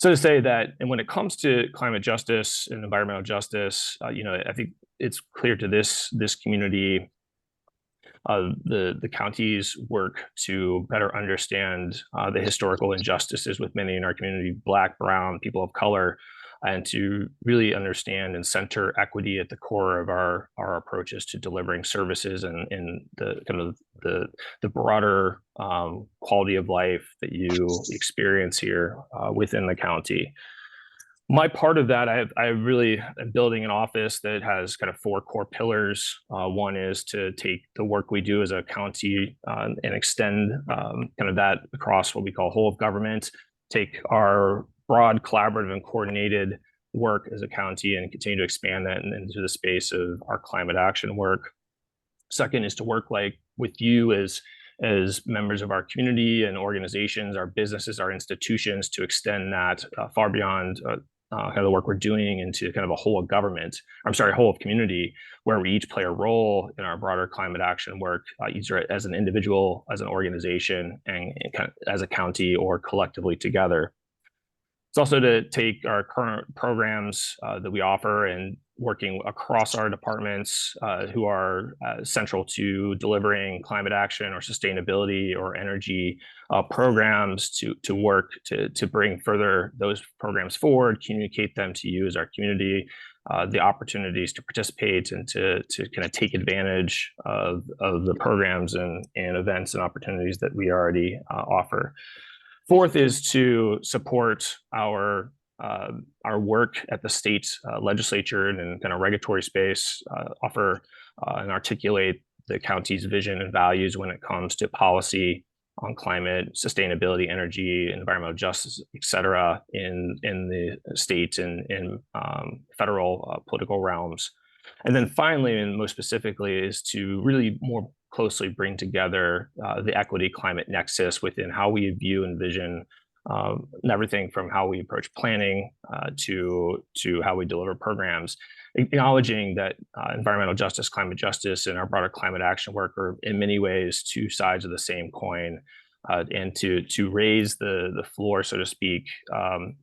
So to say that, and when it comes to climate justice and environmental justice, I think it's clear to this community, the county's work to better understand the historical injustices with many in our community, Black, Brown, people of color, and to really understand and center equity at the core of our approaches to delivering services and the kind of the broader quality of life that you experience here within the county. My part of that, I really am building an office that has kind of 4 core pillars. One is to take the work we do as a county and extend kind of that across what we call whole of government, take our broad, collaborative, and coordinated work as a county and continue to expand that into the space of our climate action work. Second is to work with you as members of our community and organizations, our businesses, our institutions, to extend that far beyond kind of the work we're doing into kind of a whole of government, whole of community, where we each play a role in our broader climate action work, either as an individual, as an organization, and kind of as a county, or collectively together. It's also to take our current programs that we offer and working across our departments who are central to delivering climate action or sustainability or energy programs to work to bring further those programs forward, communicate them to you as our community, the opportunities to participate and to kind of take advantage of the programs and events and opportunities that we already offer. Fourth is to support our work at the state legislature and kind of regulatory space, offer and articulate the county's vision and values when it comes to policy on climate, sustainability, energy, environmental justice, et cetera, in the state and in federal political realms. And then finally, and most specifically, is to really more closely bring together the equity climate nexus within how we view and vision everything from how we approach planning to how we deliver programs, acknowledging that environmental justice, climate justice, and our broader climate action work are in many ways 2 sides of the same coin, and to raise the floor, so to speak,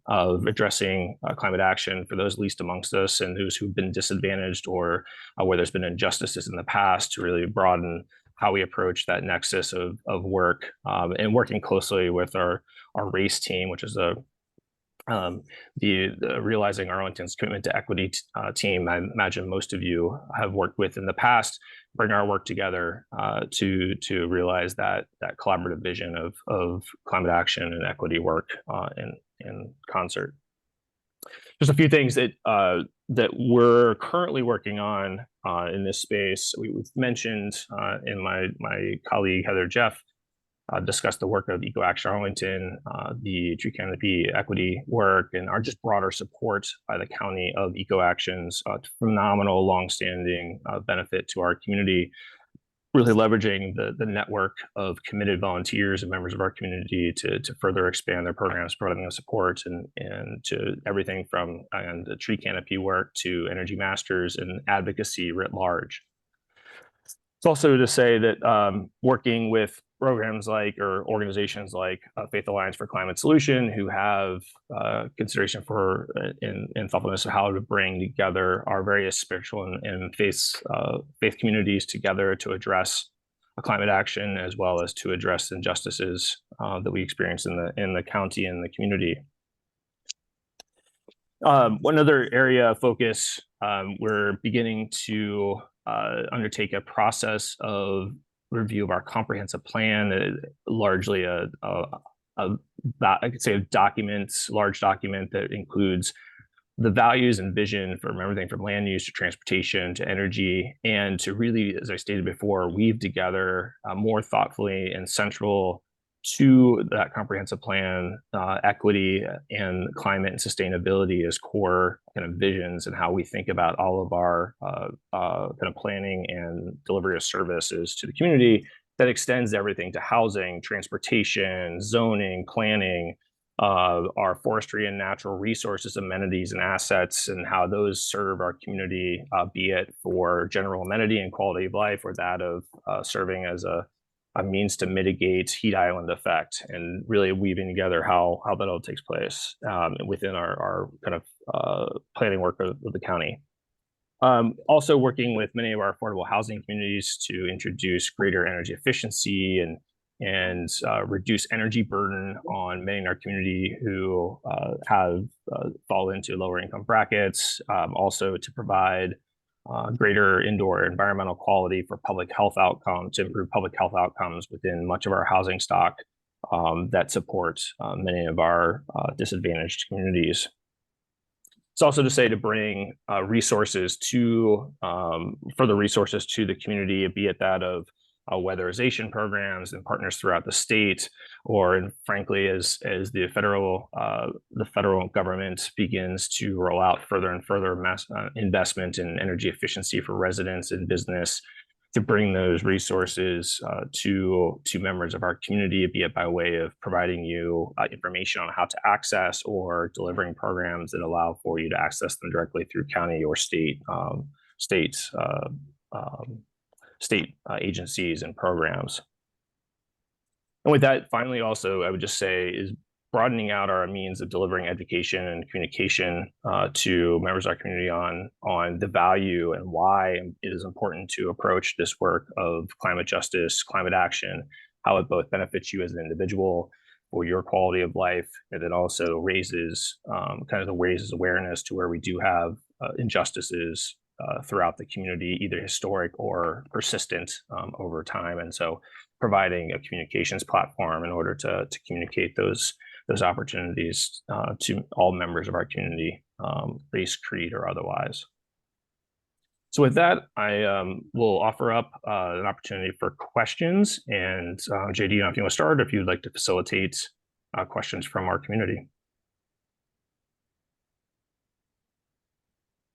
of addressing climate action for those least amongst us and those who've been disadvantaged or where there's been injustices in the past, to really broaden how we approach that nexus of work, and working closely with our race team, which is the Realizing Arlington's Commitment to Equity team. I imagine most of you have worked with in the past. bring our work together to realize that collaborative vision of climate action and equity work in concert. Just a few things that we're currently working on in this space. We've mentioned, and my colleague Heather Jeff discussed the work of EcoAction Arlington, the tree canopy equity work, and our just broader support by the county of EcoAction's phenomenal longstanding benefit to our community, really leveraging the network of committed volunteers and members of our community to further expand their programs, providing us support and to everything from the tree canopy work to Energy Masters and advocacy writ large. It's also to say that working with programs like, or organizations like Faith Alliance for Climate Solution, who have consideration for and thoughtfulness of how to bring together our various spiritual and faith communities together to address climate action, as well as to address injustices that we experience in the county and the community. One other area of focus, we're beginning to undertake a process of review of our comprehensive plan, largely I could say a large document that includes the values and vision from everything from land use to transportation to energy, and to really, as I stated before, weave together more thoughtfully and central to that comprehensive plan, equity and climate and sustainability as core kind of visions, and how we think about all of our kind of planning and delivery of services to the community that extends everything to housing, transportation, zoning, planning, our forestry and natural resources, amenities and assets, and how those serve our community, be it for general amenity and quality of life, or that of serving as a means to mitigate heat island effect, and really weaving together how that all takes place within our kind of planning work of the county. Also working with many of our affordable housing communities to introduce greater energy efficiency and reduce energy burden on many in our community who have fall into lower income brackets. Also to provide greater indoor environmental quality for public health outcomes, to improve public health outcomes within much of our housing stock that supports many of our disadvantaged communities. It's also to say to bring resources to, further resources to the community, be it that of weatherization programs and partners throughout the state, or frankly, as the federal government begins to roll out further and further investment in energy efficiency for residents and business, to bring those resources to members of our community, be it by way of providing you information on how to access, or delivering programs that allow for you to access them directly through county or state agencies and programs. And with that, finally, also, I would just say is broadening out our means of delivering education and communication to members of our community on the value and why it is important to approach this work of climate justice, climate action, how it both benefits you as an individual for your quality of life, and then also raises raises awareness to where we do have injustices throughout the community, either historic or persistent over time. And so providing a communications platform in order to communicate those opportunities to all members of our community, race, creed, or otherwise. So with that, I will offer up an opportunity for questions. And JD, I don't know if you want to start, or if you'd like to facilitate questions from our community.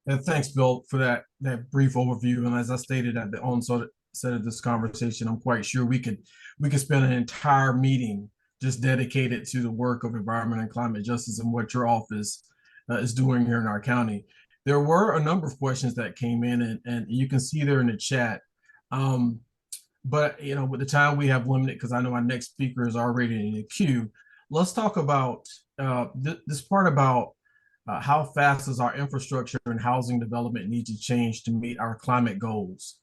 And thanks, Bill, for that brief overview. And as I stated at the onset of this conversation, I'm quite sure we could spend an entire meeting just dedicated to the work of environment and climate justice and what your office is doing here in our county. There were a number of questions that came in, and you can see there in the chat. But with the time we have limited, because I know our next speaker is already in the queue, let's talk about this part about how fast does our infrastructure and housing development need to change to meet our climate goals?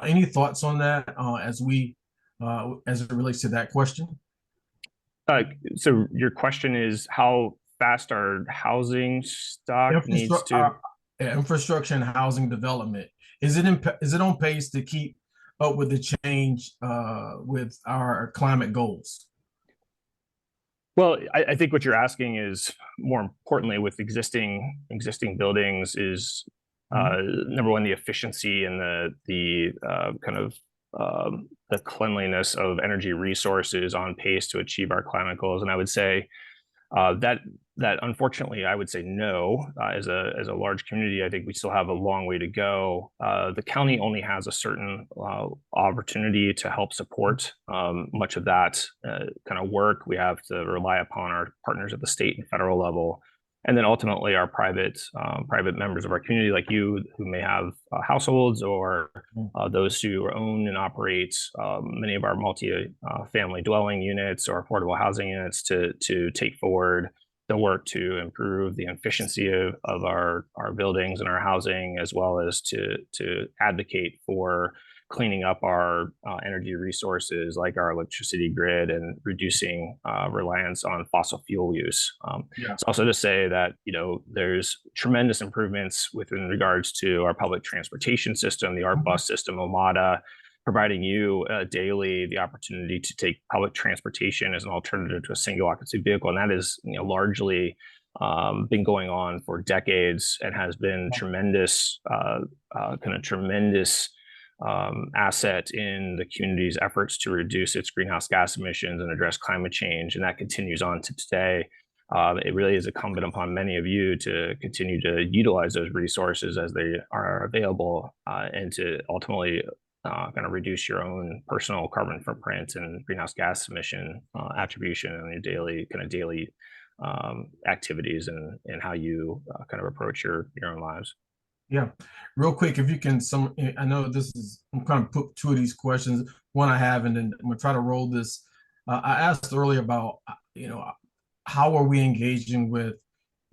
Any thoughts on that as it relates to that question? So your question is how fast our housing stock needs to... Infrastructure and housing development. Is it on pace to keep up with the change with our climate goals? Well, I think what you're asking is, more importantly, with existing buildings, is number one, the efficiency and the kind of the cleanliness of energy resources on pace to achieve our climate goals. And I would say that unfortunately, I would say no. As a large community, I think we still have a long way to go. The county only has a certain opportunity to help support much of that kind of work. We have to rely upon our partners at the state and federal level, and then ultimately our private members of our community, like you, who may have households, or those who own and operate many of our multi-family dwelling units or affordable housing units, to take forward the work to improve the efficiency of our buildings and our housing, as well as to advocate for cleaning up our energy resources, like our electricity grid, and reducing reliance on fossil fuel use. It's also to say that, you know, there's tremendous improvements within regards to our public transportation system, the ART bus system, OMADA, providing you daily the opportunity to take public transportation as an alternative to a single occupancy vehicle. And that is, you know, largely been going on for decades, and has been tremendous asset in the community's efforts to reduce its greenhouse gas emissions and address climate change. And that continues on to today. It really is incumbent upon many of you to continue to utilize those resources as they are available, and to ultimately kind of reduce your own personal carbon footprint and greenhouse gas emission attribution in your daily activities, and how you kind of approach your own lives. Yeah, real quick, if you can, I know I'm kind of put two of these questions. One I have, and then I'm gonna try to roll this. I asked earlier about, you know, how are we engaging with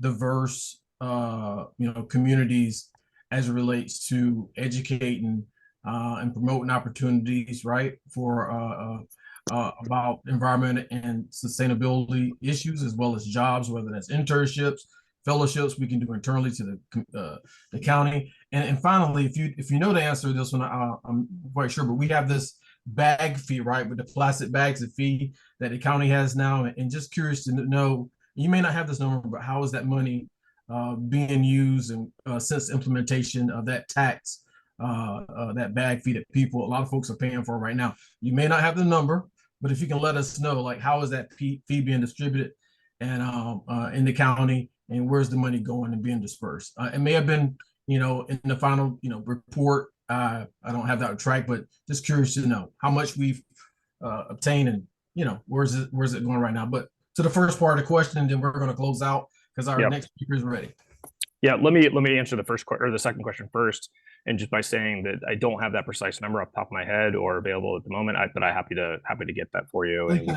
diverse, communities as it relates to educating and promoting opportunities, right, for about environment and sustainability issues, as well as jobs, whether that's internships, fellowships we can do internally to the county. And finally, if you know the answer to this one, I'm quite sure, but we have this bag fee, right, with the plastic bags, the fee that the county has now. And just curious to know, you may not have this number, but how is that money being used, and since implementation of that tax, that bag fee that a lot of folks are paying for right now? You may not have the number, but if you can let us know, like, how is that fee being distributed, and in the county, and where's the money going and being dispersed? It may have been, in the final, report. I don't have that track, but just curious to know how much we've obtained, and where's it going right now. But to the first part of the question, and then we're going to close out because our next speaker is ready. Yeah, let me answer the second question first, and just by saying that I don't have that precise number off the top of my head or available at the moment, but I'm happy to get that for you, and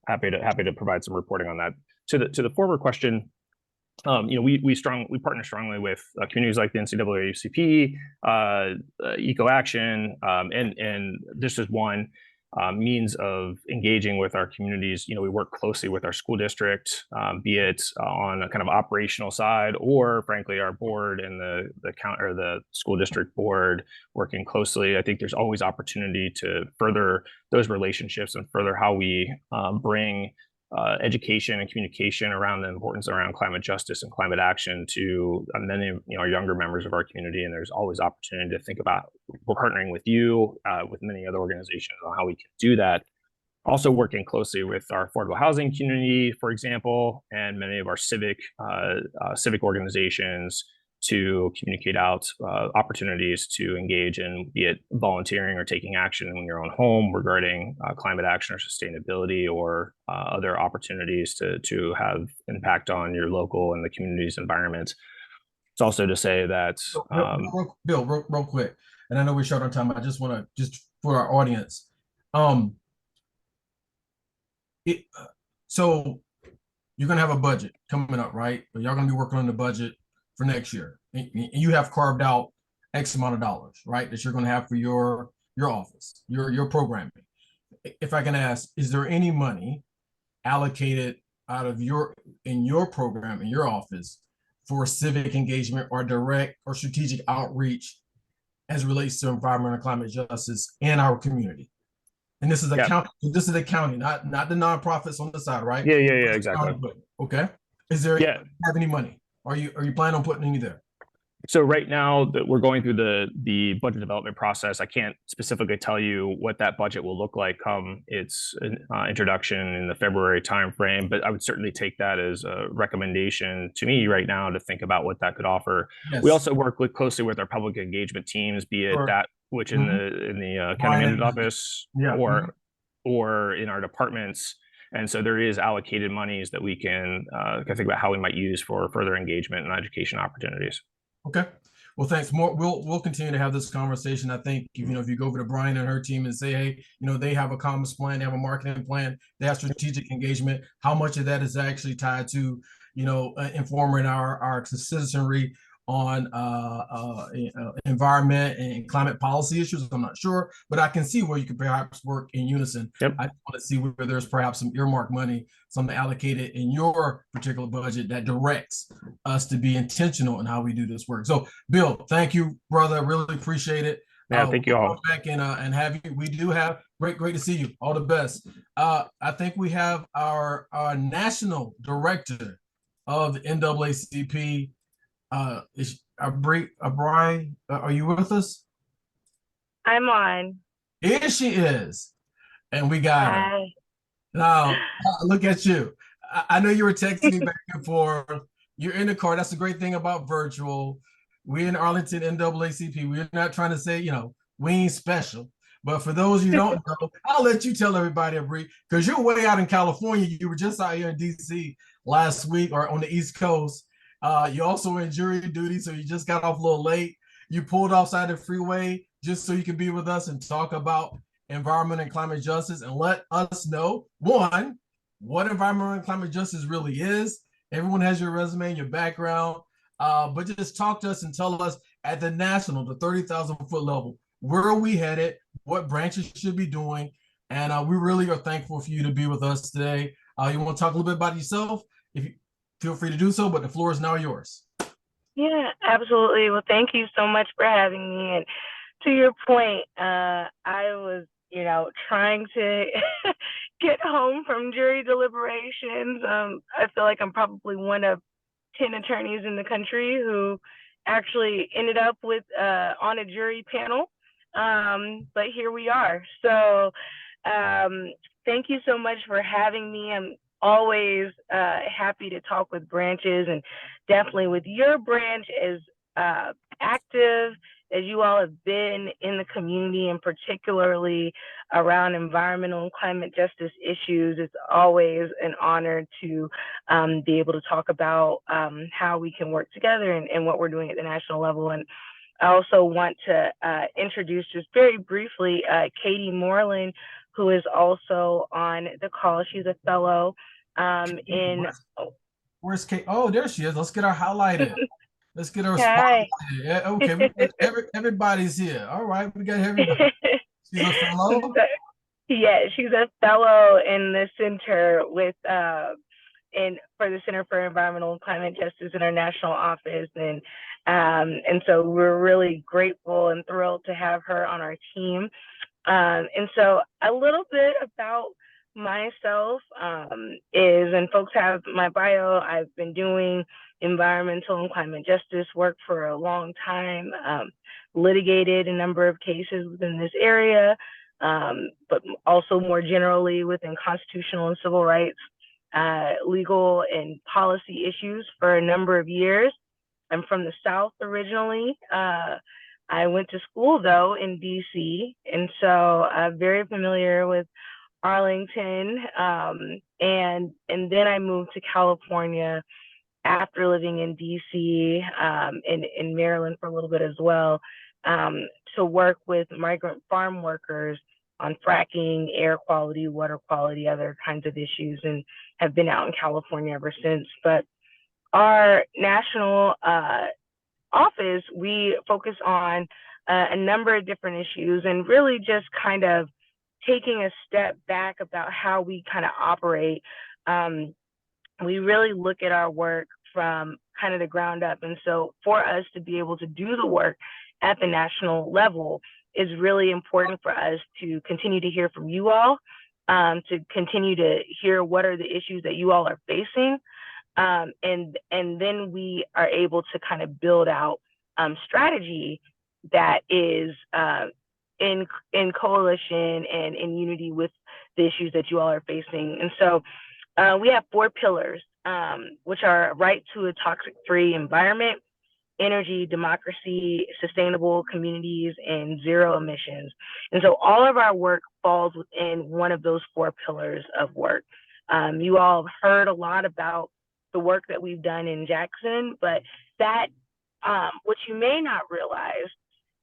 happy to provide some reporting on that. To the forward question, we partner strongly with communities like the NAACP, EcoAction, and this is one means of engaging with our communities. We work closely with our school district, be it on a kind of operational side, or frankly, our board and the school district board working closely. I think there's always opportunity to further those relationships and further how we bring education and communication around the importance around climate justice and climate action to many of our younger members of our community. And there's always opportunity to think about, we're partnering with you, with many other organizations on how we can do that. Also working closely with our affordable housing community, for example, and many of our civic organizations to communicate out opportunities to engage in, be it volunteering or taking action in your own home regarding climate action or sustainability, or other opportunities to have impact on your local and the community's environment. It's also to say that Bill, real quick, and I know we're short on time, I just want to, just for our audience, so you're gonna have a budget coming up, right? Y'all gonna be working on the budget for next year, and you have carved out X amount of dollars, right, that you're going to have for your office, your programming. If I can ask, is there any money allocated out of in your program, in your office, for civic engagement or direct or strategic outreach as it relates to environmental and climate justice in our community. And this is a county. This is the county, not the nonprofits on the side, right? Yeah, exactly. Okay. Is there have any money? Are you planning on putting any there? So right now that we're going through the budget development process, I can't specifically tell you what that budget will look like come its introduction in the February timeframe, but I would certainly take that as a recommendation to me right now to think about what that could offer. Yes. We also work closely with our public engagement teams, be it that which in the county manager's office or in our departments. And so there is allocated monies that we can think about how we might use for further engagement and education opportunities. Okay. Well, thanks. We'll continue to have this conversation. I think, if you go over to Brian and her team and say, hey, they have a commerce plan, they have a marketing plan, they have strategic engagement. How much of that is actually tied to, informing our citizenry on environment and climate policy issues? I'm not sure, but I can see where you could perhaps work in unison. Yep. I want to see where there's perhaps some earmark money, something allocated in your particular budget that directs us to be intentional in how we do this work. So, Bill, thank you, brother. Really appreciate it. Yeah, thank you all. Back and have you. We do have great to see you. All the best. I think we have our national director of the NAACP. Is Abre, are you with us? I'm on. Here she is. And we got her. Now, look at you. I know you were texting me back and forth. You're in the car. That's the great thing about virtual. We're in Arlington, NAACP. We're not trying to say, we ain't special. But for those you don't know, I'll let you tell everybody, Abre, because you're way out in California. You were just out here in DC last week or on the East Coast. You also in jury duty, so you just got off a little late. You pulled offside the freeway just so you can be with us and talk about environment and climate justice and let us know, one, what environmental and climate justice really is. Everyone has your resume and your background, but just talk to us and tell us at the national, the 30,000 foot level, where are we headed, what branches should be doing, and we really are thankful for you to be with us today. You want to talk a little bit about yourself? If you feel free to do so, but the floor is now yours. Yeah, absolutely. Well, thank you so much for having me. And to your point, I was, trying to get home from jury deliberations. I feel like I'm probably one of 10 attorneys in the country who actually ended up with on a jury panel. But here we are. So thank you so much for having me. I'm always happy to talk with branches, and definitely with your branch as active as you all have been in the community, and particularly around environmental and climate justice issues. It's always an honor to be able to talk about how we can work together and what we're doing at the national level. And I also want to introduce just very briefly Katie Moreland, who is also on the call. She's a fellow Where's Kate? Oh, there she is. Let's get her highlighted. Let's get her Hi. spotlighted. Yeah, okay, everybody's here. All right, we got everybody. She's a fellow? Yeah, she's a fellow in the center with for the Center for Environmental and Climate Justice in our national office. And so we're really grateful and thrilled to have her on our team. And so a little bit about myself is, and folks have my bio, I've been doing environmental and climate justice work for a long time, litigated a number of cases within this area, but also more generally within constitutional and civil rights, legal and policy issues for a number of years. I'm from the South originally. I went to school though in DC, and so I'm very familiar with Arlington, and then I moved to California after living in DC, in Maryland for a little bit as well, to work with migrant farm workers on fracking, air quality, water quality, other kinds of issues, and have been out in California ever since. But our national office, we focus on a number of different issues, and really just kind of taking a step back about how we kind of operate. We really look at our work from kind of the ground up. And so for us to be able to do the work at the national level, is really important for us to continue to hear from you all, to continue to hear what are the issues that you all are facing. And then we are able to kind of build out strategy that is in coalition and in unity with the issues that you all are facing. And so we have 4 pillars, which are right to a toxic-free environment, energy, democracy, sustainable communities, and zero emissions. And so all of our work falls within one of those 4 pillars of work. You all have heard a lot about the work that we've done in Jackson, but that what you may not realize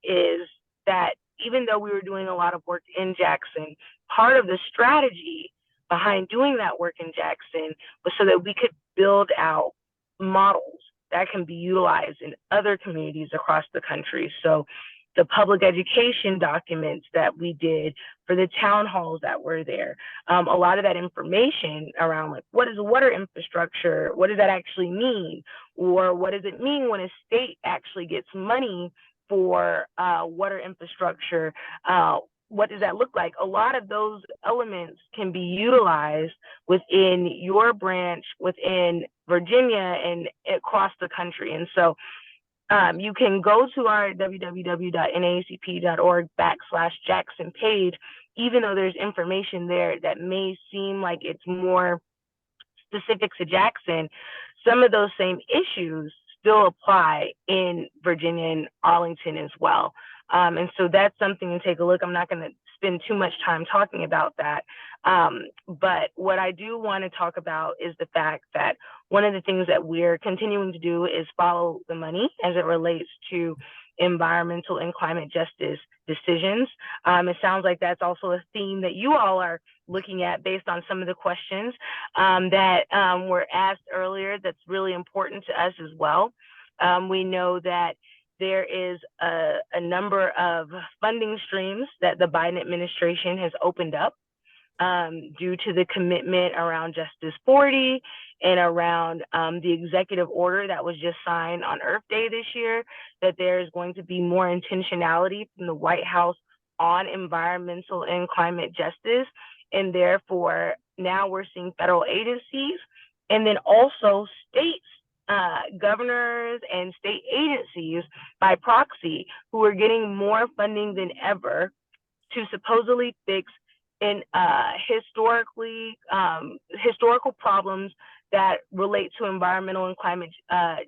is that even though we were doing a lot of work in Jackson, part of the strategy behind doing that work in Jackson was so that we could build out models that can be utilized in other communities across the country. So the public education documents that we did for the town halls that were there, a lot of that information around like, what is water infrastructure? What does that actually mean? Or what does it mean when a state actually gets money for water infrastructure? What does that look like? A lot of those elements can be utilized within your branch, within Virginia, and across the country. And so you can go to our www.naacp.org/Jackson page, even though there's information there that may seem like it's more specific to Jackson. Some of those same issues still apply in Virginia and Arlington as well. And so that's something to take a look. I'm not going to spend too much time talking about that. But what I do want to talk about is the fact that one of the things that we're continuing to do is follow the money as it relates to environmental and climate justice decisions. It sounds like that's also a theme that you all are looking at based on some of the questions that were asked earlier. That's really important to us as well. We know that there is a number of funding streams that the Biden administration has opened up due to the commitment around Justice 40 and around the executive order that was just signed on Earth Day this year, that there's going to be more intentionality from the White House on environmental and climate justice. And therefore, now we're seeing federal agencies and then also states, governors and state agencies by proxy, who are getting more funding than ever to supposedly fix in historical problems that relate to environmental and climate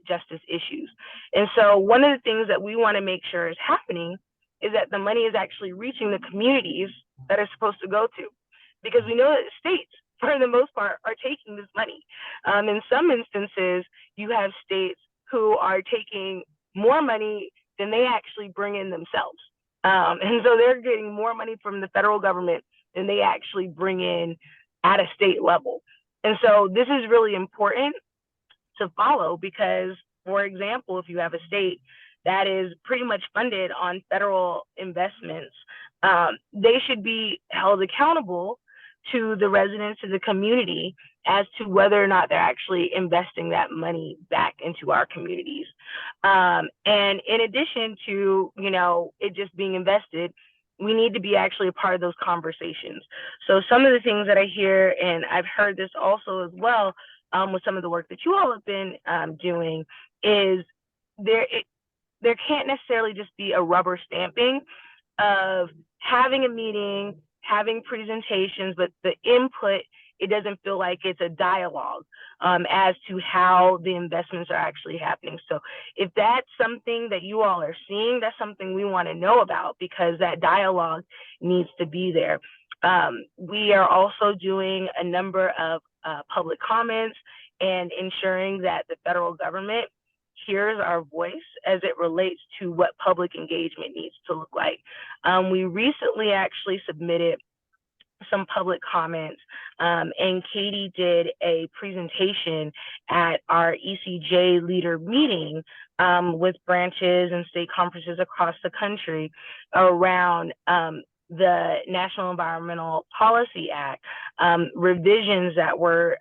justice issues. And so one of the things that we want to make sure is happening is that the money is actually reaching the communities that are supposed to go to, because we know that the states, for the most part, are taking this money. In some instances, you have states who are taking more money than they actually bring in themselves. And so they're getting more money from the federal government than they actually bring in at a state level. And so this is really important to follow because, for example, if you have a state that is pretty much funded on federal investments, they should be held accountable to the residents of the community as to whether or not they're actually investing that money back into our communities. And in addition to, it just being invested, we need to be actually a part of those conversations. So some of the things that I hear, and I've heard this also as well with some of the work that you all have been doing, is there can't necessarily just be a rubber stamping of having a meeting, having presentations, but the input, it doesn't feel like it's a dialogue as to how the investments are actually happening. So if that's something that you all are seeing, that's something we want to know about, because that dialogue needs to be there. We are also doing a number of public comments and ensuring that the federal government hears our voice as it relates to what public engagement needs to look like. We recently actually submitted some public comments, and Katie did a presentation at our ECJ leader meeting with branches and state conferences across the country around the National Environmental Policy Act, revisions that were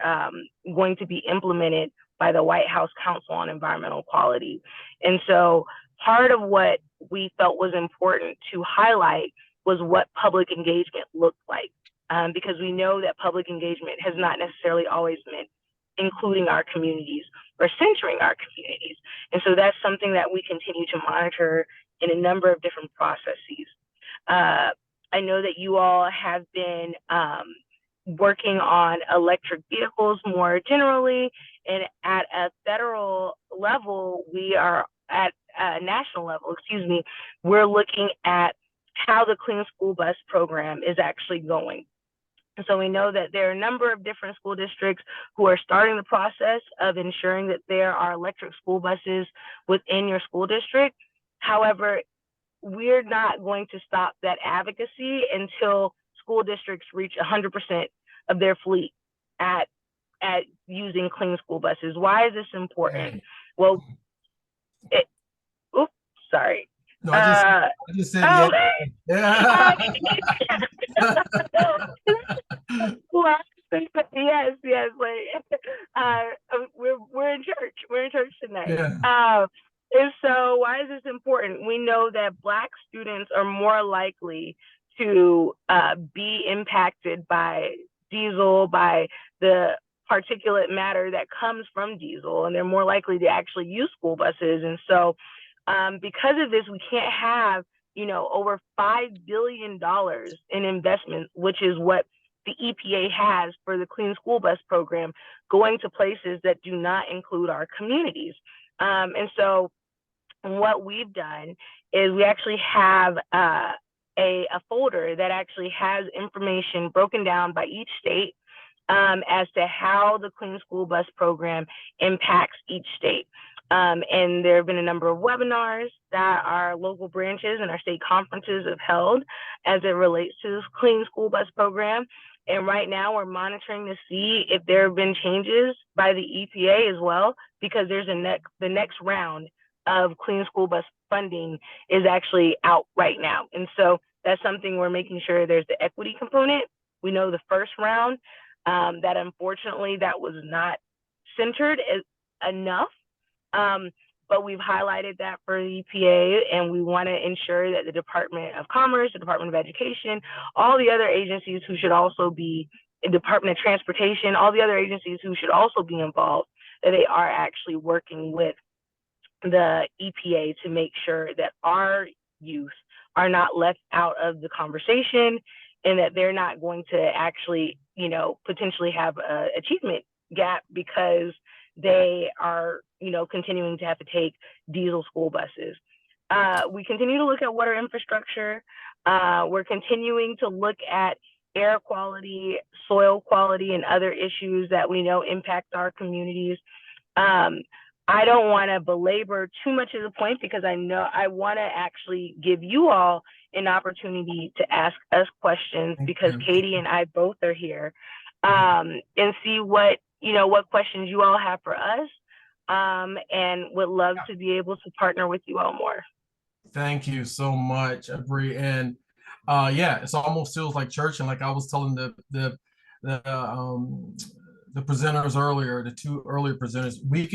going to be implemented by the White House Council on Environmental Quality. And so part of what we felt was important to highlight was what public engagement looked like, because we know that public engagement has not necessarily always meant including our communities or centering our communities. And so that's something that we continue to monitor in a number of different processes. I know that you all have been working on electric vehicles more generally, and at a federal level, we are at a national level, excuse me, we're looking at how the Clean School Bus program is actually going. And so we know that there are a number of different school districts who are starting the process of ensuring that there are electric school buses within your school district. However, we're not going to stop that advocacy until school districts reach 100% of their fleet at using clean school buses. Why is this important? Well, sorry. No, I just said yeah. Well, yes. We're in church. We're in church tonight. Yeah. And so, why is this important? We know that Black students are more likely to be impacted by diesel, by the particulate matter that comes from diesel, and they're more likely to actually use school buses. And so, because of this, we can't have, over $5 billion in investments, which is what the EPA has for the Clean School Bus program, going to places that do not include our communities. And so what we've done is we actually have a folder that actually has information broken down by each state as to how the Clean School Bus program impacts each state. And there have been a number of webinars that our local branches and our state conferences have held as it relates to this Clean School Bus program. And right now we're monitoring to see if there have been changes by the EPA as well, because there's the next round of Clean School Bus funding is actually out right now. And so that's something we're making sure there's the equity component. We know the first round that unfortunately that was not centered enough. But we've highlighted that for the EPA, and we want to ensure that the Department of Commerce, the Department of Education, all the other agencies who should also be, the Department of Transportation, all the other agencies who should also be involved, that they are actually working with the EPA to make sure that our youth are not left out of the conversation, and that they're not going to actually, potentially have an achievement gap because they are, continuing to have to take diesel school buses. We continue to look at water infrastructure. We're continuing to look at air quality, soil quality, and other issues that we know impact our communities. I don't want to belabor too much of the point, because I know I want to actually give you all an opportunity to ask us questions, because Katie and I both are here, and see what questions you all have for us, and would love to be able to partner with you all more. Thank you so much, Abre. And it almost feels like church. And like I was telling the presenters earlier, the two earlier presenters, we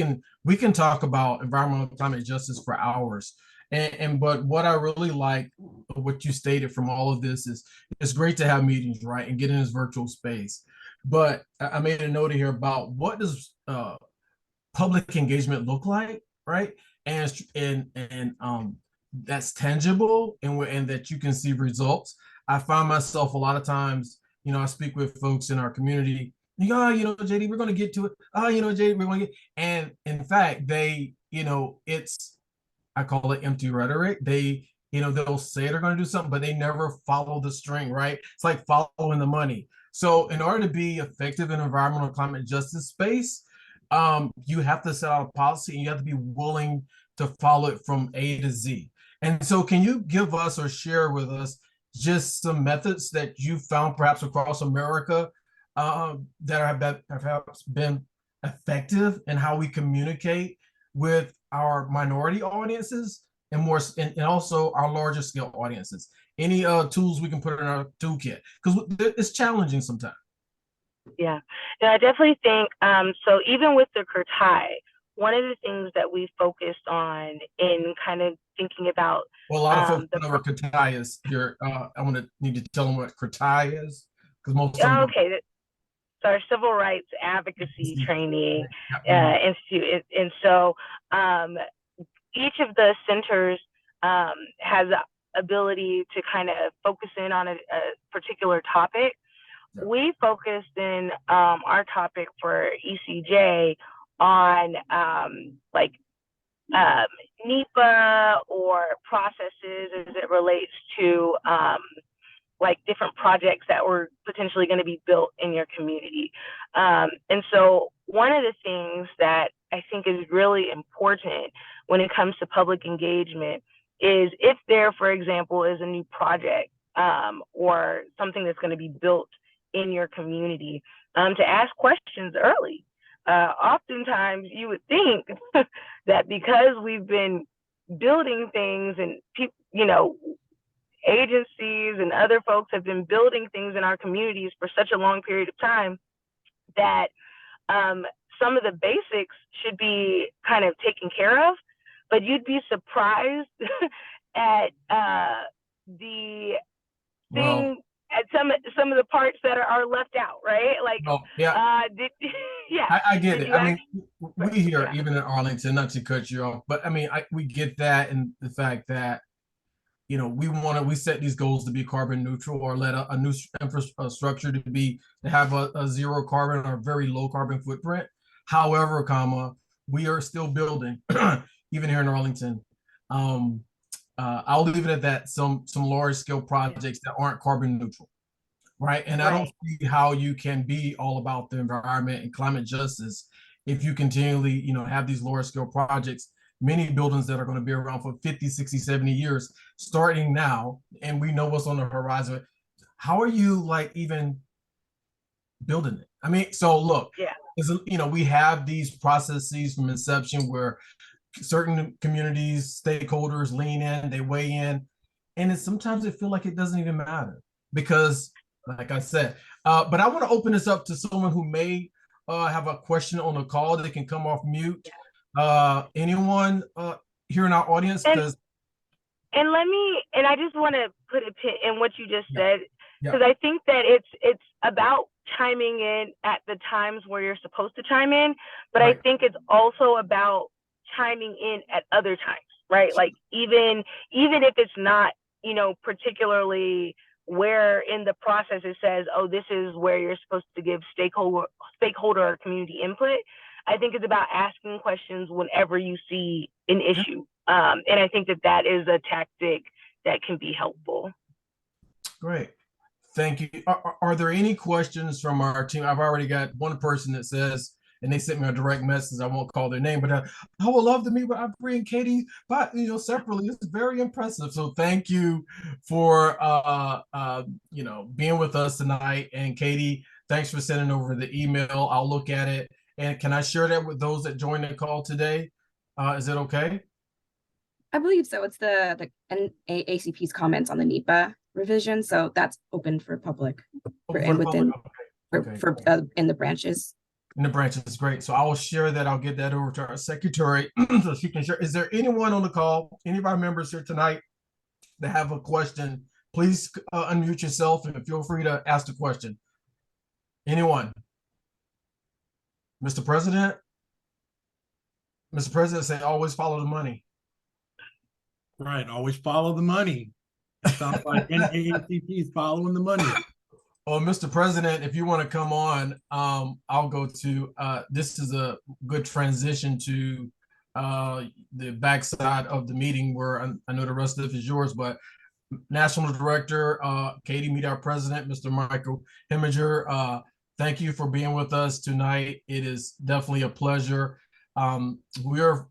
can talk about environmental climate justice for hours. But what I really like, what you stated from all of this, is it's great to have meetings, right, and get in this virtual space. But I made a note here about what does public engagement look like, right? And that's tangible, and that you can see results. I find myself a lot of times, I speak with folks in our community. JD, we're going to get to it. JD, we're going to get. And in fact, they, I call it empty rhetoric. They, they'll say they're going to do something, but they never follow the string, right? It's like following the money. So in order to be effective in environmental climate justice space, you have to set out a policy, and you have to be willing to follow it from A to Z. And so can you give us or share with us just some methods that you found perhaps across America that have perhaps been effective in how we communicate with our minority audiences and also our larger scale audiences? Any tools we can put in our toolkit? Because it's challenging sometimes. Yeah, and I definitely think, so even with the Kurtai, one of the things that we focused on in kind of thinking about Well, a lot of folks don't know what CRTI is. I want to need to tell them what CRTI is, because most of them don't. Okay, so our Civil Rights Advocacy Training Institute, and so each of the centers has the ability to kind of focus in on a particular topic. Yeah. We focused in our topic for ECJ on like NEPA or processes as it relates to like different projects that were potentially going to be built in your community. And so one of the things that I think is really important when it comes to public engagement is if there, for example, is a new project or something that's going to be built in your community, to ask questions early. Oftentimes you would think that because we've been building things and people, you know, agencies and other folks have been building things in our communities for such a long period of time that some of the basics should be kind of taken care of, but you'd be surprised at the thing, at some of the parts that are left out, right? Like, yeah, yeah, I get it. I mean, we here, even in Arlington, not to cut you off, but I mean, we get that, and the fact that, you know, we set these goals to be carbon neutral, or let a new infrastructure to have a zero carbon or very low carbon footprint. However, we are still building, even here in Arlington. I'll leave it at that. Some large scale projects that aren't carbon neutral, right? And I don't see how you can be all about the environment and climate justice if you continually, you know, have these large scale projects, many buildings that are going to be around for 50, 60, 70 years, starting now, and we know what's on the horizon. How are you like even building it? I mean, so look, you know, we have these processes from inception where certain communities, stakeholders lean in, they weigh in, and sometimes it feels like it doesn't even matter because, like I said, but I want to open this up to someone who may have a question on the call. They can come off mute. Anyone here in our audience? And I just want to put a pin in what you just said, because I think that it's about chiming in at the times where you're supposed to chime in, but I think it's also about chiming in at other times, right? Like even if it's not, you know, particularly where in the process it says, oh, this is where you're supposed to give stakeholder or community input. I think it's about asking questions whenever you see an issue. And I think that is a tactic that can be helpful. Great. Thank you. Are there any questions from our team? I've already got one person that says, and they sent me a direct message. I won't call their name, but I would love to meet with Abre and Katie, but you know, separately. It's very impressive. So thank you for you know, being with us tonight. And Katie, thanks for sending over the email. I'll look at it. And can I share that with those that joined the call today? Is it okay? I believe so. It's the NAACP's comments on the NEPA revision, so that's open for public, in the branches. In the branches, great. So I will share that. I'll get that over to our secretary so she can share. Is there anyone on the call, any of our members here tonight that have a question? Please unmute yourself and feel free to ask the question. Anyone? Mr. President? Mr. President say always follow the money. Right, always follow the money. It sounds like NAACP is following the money. Well, Mr. President, if you want to come on, I'll go to, this is a good transition to the backside of the meeting where I know the rest of it is yours, but National Director, Katie, meet our President, Mr. Michael Heminger. Thank you for being with us tonight. It is definitely a pleasure. We're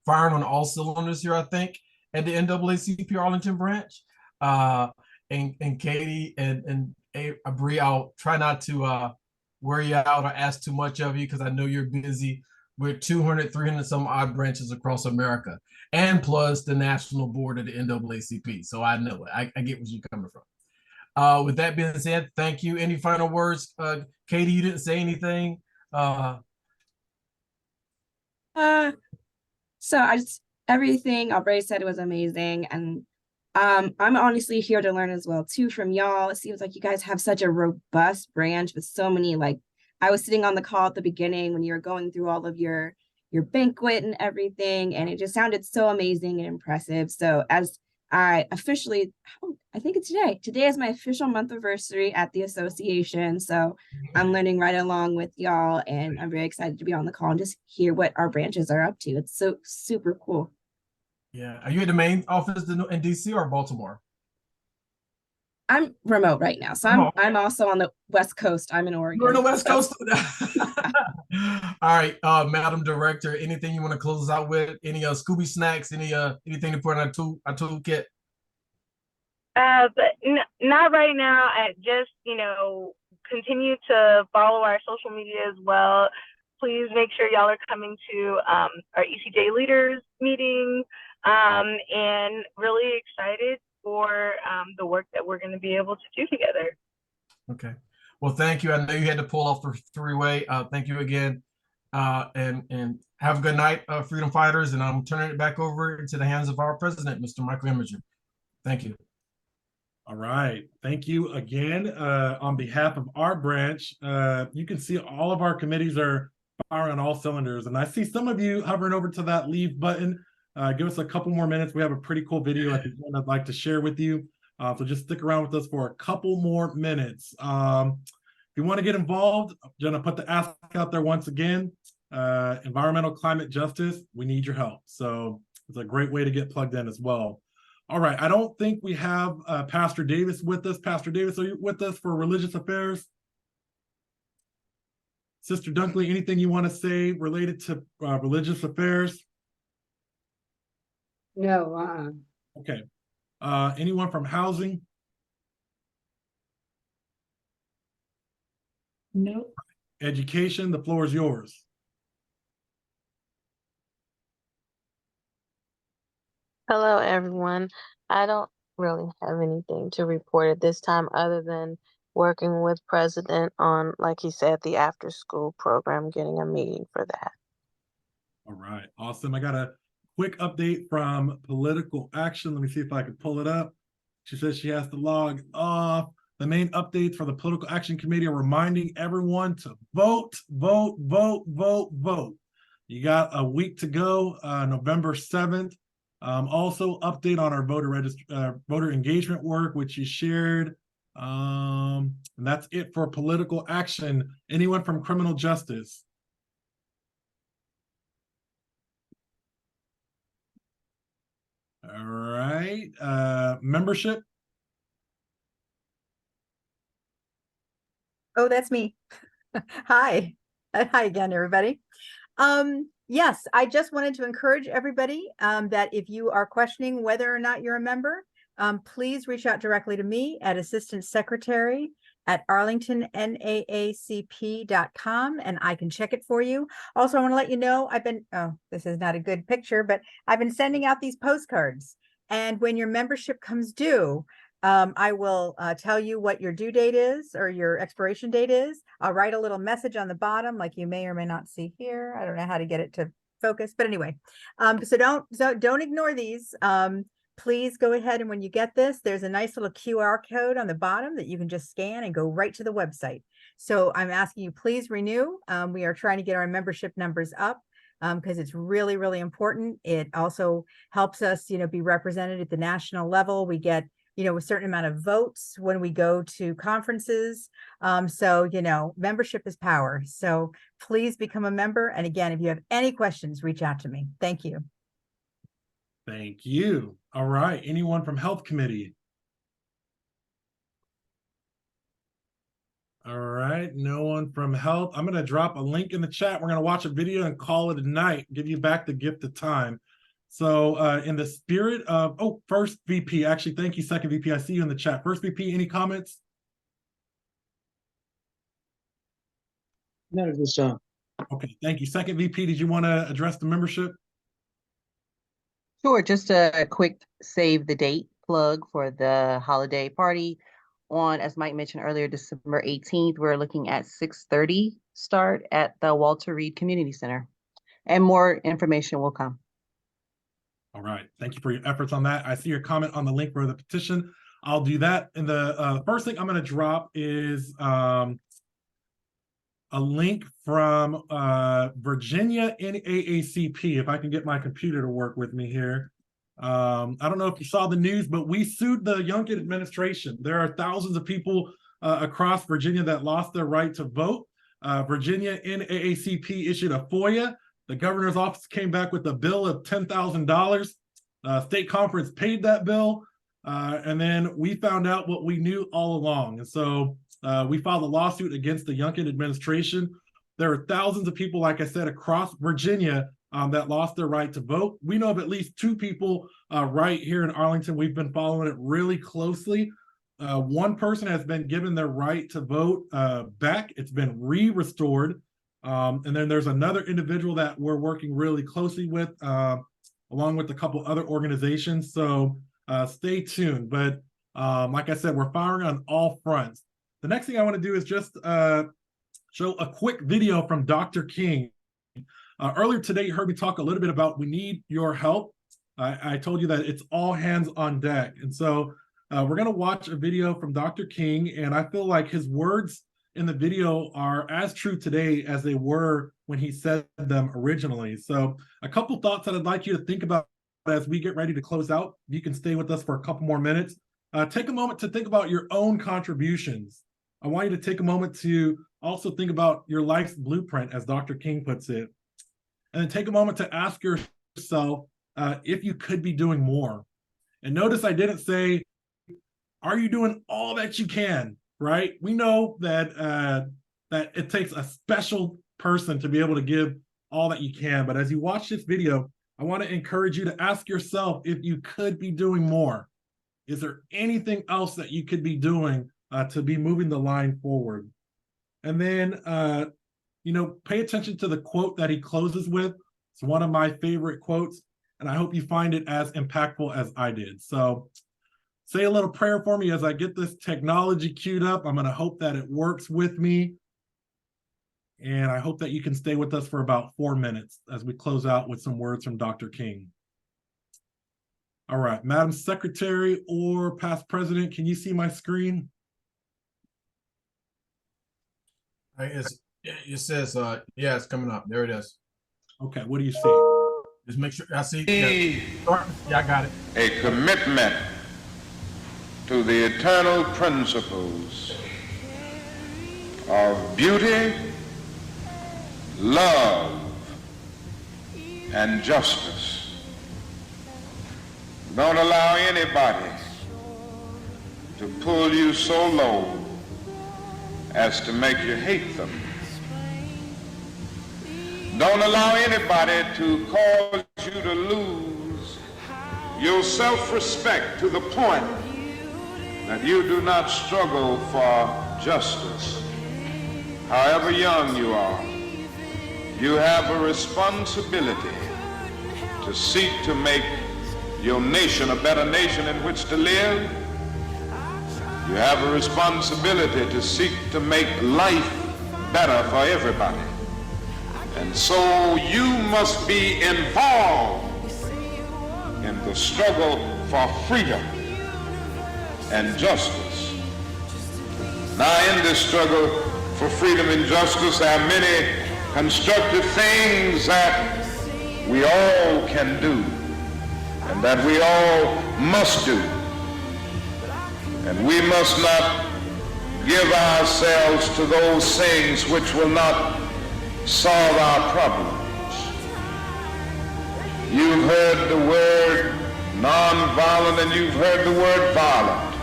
firing on all cylinders here, I think, at the NAACP Arlington branch. And Katie and Abre, I'll try not to wear you out or ask too much of you because I know you're busy with 200, 300 some odd branches across America, and plus the national board of the NAACP. So I know it. I get where you're coming from. With that being said, thank you. Any final words? Katie, you didn't say anything. So everything Abre said was amazing. And I'm honestly here to learn as well too from y'all. It seems like you guys have such a robust branch with so many, like, I was sitting on the call at the beginning when you were going through all of your banquet and everything, and it just sounded so amazing and impressive. So as I officially, I think it's today. Today is my official month anniversary at the association. So I'm learning right along with y'all, and I'm very excited to be on the call and just hear what our branches are up to. It's so super cool. Yeah. Are you at the main office in DC or Baltimore? I'm remote right now. So I'm also on the West Coast. I'm in Oregon. You're on the West Coast. All right, Madam Director, anything you want to close us out with? Any Scooby snacks? Anything to put in our toolkit? But not right now. I just, continue to follow our social media as well. Please make sure y'all are coming to our ECJ leaders meeting, and really excited for the work that we're going to be able to do together. Okay. Well, thank you. I know you had to pull off the three-way. Thank you again. And have a good night, freedom fighters. And I'm turning it back over into the hands of our president, Mr. Michael Eger. Thank you. All right. Thank you again. On behalf of our branch, you can see all of our committees are firing on all cylinders. And I see some of you hovering over to that leave button. Give us a couple more minutes. We have a pretty cool video at the end I'd like to share with you. So just stick around with us for a couple more minutes. If you want to get involved, I'm going to put the ask out there once again. Environmental climate justice, we need your help. So it's a great way to get plugged in as well. All right, I don't think we have Pastor Davis with us. Pastor Davis, are you with us for religious affairs? Sister Dunkley, anything you want to say related to religious affairs? No, Okay. Anyone from housing? Nope. Education, the floor is yours. Hello, everyone. I don't really have anything to report at this time other than working with President on, like he said, the after school program, getting a meeting for that. All right, awesome. I got a quick update from Political Action. Let me see if I can pull it up. She says she has to log off. The main updates for the Political Action Committee are reminding everyone to vote, vote, vote, vote, vote. You got a week to go, November 7th. Also, update on our voter engagement work, which you shared. And that's it for Political Action. Anyone from criminal justice? All right. Membership? Oh, that's me. Hi. Hi again, everybody. Yes, I just wanted to encourage everybody that if you are questioning whether or not you're a member, please reach out directly to me at Assistant Secretary at arlingtonnaacp.com, and I can check it for you. Also, I want to let you know this is not a good picture, but I've been sending out these postcards. And when your membership comes due, I will tell you what your due date is or your expiration date is. I'll write a little message on the bottom, like you may or may not see here. I don't know how to get it to focus, but anyway, so don't ignore these. Please go ahead, and when you get this, there's a nice little QR code on the bottom that you can just scan and go right to the website. So I'm asking you, please renew. We are trying to get our membership numbers up because it's really, really important. It also helps us, be represented at the national level. We get a certain amount of votes when we go to conferences. So, membership is power. So please become a member. And again, if you have any questions, reach out to me. Thank you. Thank you. All right. Anyone from Health Committee? All right. No one from Health. I'm going to drop a link in the chat. We're going to watch a video and call it a night. Give you back the gift of time. So in the spirit of, first VP, actually, thank you, second VP. I see you in the chat. First VP, any comments? Not at this time. Okay, thank you. Second VP, did you want to address the membership? Sure, just a quick save the date plug for the holiday party on, as Mike mentioned earlier, December 18th. We're looking at 6:30 start at the Walter Reed Community Center. and more information will come. All right. Thank you for your efforts on that. I see your comment on the link for the petition. I'll do that. And the first thing I'm going to drop is a link from Virginia NAACP, if I can get my computer to work with me here. I don't know if you saw the news, but we sued the Youngkin administration. There are thousands of people across Virginia that lost their right to vote. Virginia NAACP issued a FOIA. The governor's office came back with a bill of $10,000. State conference paid that bill. And then we found out what we knew all along. And so we filed a lawsuit against the Youngkin administration. There are thousands of people, like I said, across Virginia that lost their right to vote. We know of at least 2 people right here in Arlington. We've been following it really closely. One person has been given their right to vote back. It's been restored. And then there's another individual that we're working really closely with, along with a couple other organizations. So stay tuned. But like I said, we're firing on all fronts. The next thing I want to do is just show a quick video from Dr. King. Earlier today, you heard me talk a little bit about we need your help. I told you that it's all hands on deck. And so we're going to watch a video from Dr. King, and I feel like his words in the video are as true today as they were when he said them originally. So a couple thoughts that I'd like you to think about as we get ready to close out. You can stay with us for a couple more minutes. Take a moment to think about your own contributions. I want you to take a moment to also think about your life's blueprint, as Dr. King puts it. And then take a moment to ask yourself if you could be doing more. And notice I didn't say, are you doing all that you can? Right? We know that that it takes a special person to be able to give all that you can. But as you watch this video, I want to encourage you to ask yourself if you could be doing more. Is there anything else that you could be doing to be moving the line forward? And then, pay attention to the quote that he closes with. It's one of my favorite quotes, and I hope you find it as impactful as I did. So say a little prayer for me as I get this technology queued up. I'm going to hope that it works with me. And I hope that you can stay with us for about 4 minutes as we close out with some words from Dr. King. All right, Madam Secretary or Past President, can you see my screen? It says, yeah, it's coming up. There it is. Okay, what do you see? Just make sure I see. Yeah, I got it. A commitment to the eternal principles of beauty, love, and justice. Don't allow anybody to pull you so low as to make you hate them. Don't allow anybody to cause you to lose your self-respect to the point that you do not struggle for justice. However young you are, you have a responsibility to seek to make your nation a better nation in which to live. You have a responsibility to seek to make life better for everybody. And so you must be involved in the struggle for freedom and justice. Now, in this struggle for freedom and justice, there are many constructive things that we all can do and that we all must do. And we must not give ourselves to those things which will not solve our problems. You've heard the word nonviolent and you've heard the word violent.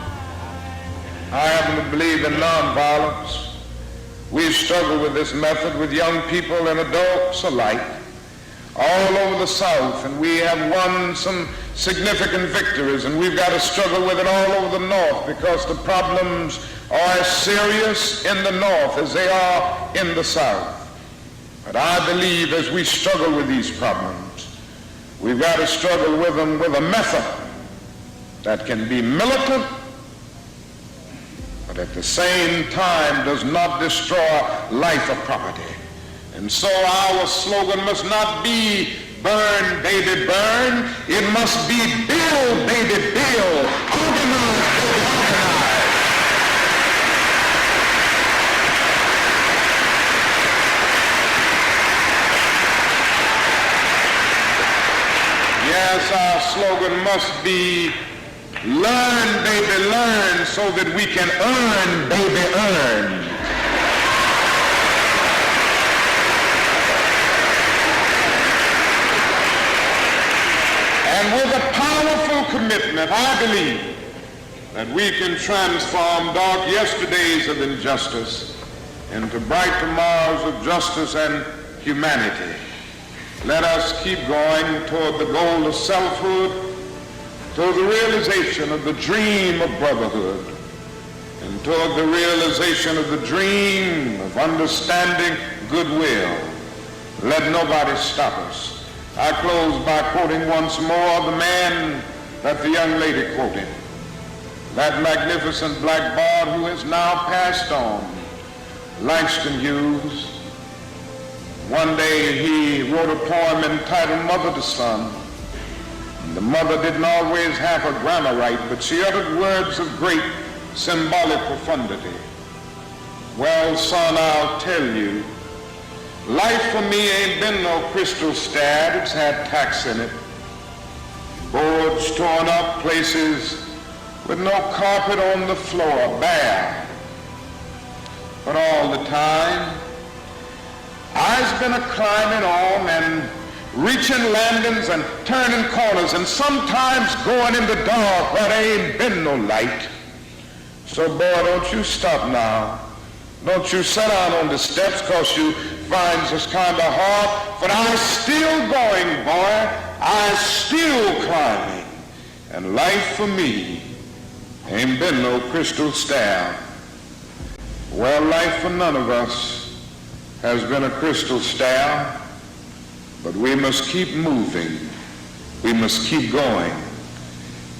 I happen to believe in nonviolence. We've struggled with this method with young people and adults alike all over the South, and we have won some significant victories, and we've got to struggle with it all over the North because the problems are as serious in the North as they are in the South. But I believe as we struggle with these problems, we've got to struggle with them with a method that can be militant, but at the same time does not destroy life or property. And so our slogan must not be burn, baby, burn. It must be build, baby, build. Organize, baby, organize. Yes, our slogan must be learn, baby, learn, so that we can earn, baby, earn. And with a powerful commitment, I believe that we can transform dark yesterdays of injustice into bright tomorrows of justice and humanity. Let us keep going toward the goal of selfhood, toward the realization of the dream of brotherhood, and toward the realization of the dream of understanding goodwill. Let nobody stop us. I close by quoting once more the man that the young lady quoted, that magnificent black bard who has now passed on, Langston Hughes. One day he wrote a poem entitled Mother to Son. The mother didn't always have her grammar right, but she uttered words of great symbolic profundity. Well, son, I'll tell you, life for me ain't been no crystal stad. It's had tacks in it, boards torn up, places with no carpet on the floor, bare. But all the time, I's been a-climbing on and reaching landings and turning corners and sometimes going in the dark where there ain't been no light. So, boy, don't you stop now. Don't you sit down on the steps, 'cause you find this kind of hard. But I's still going, boy. I's still climbing. And life for me ain't been no crystal stair. Well, life for none of us has been a crystal stair, but we must keep moving. We must keep going.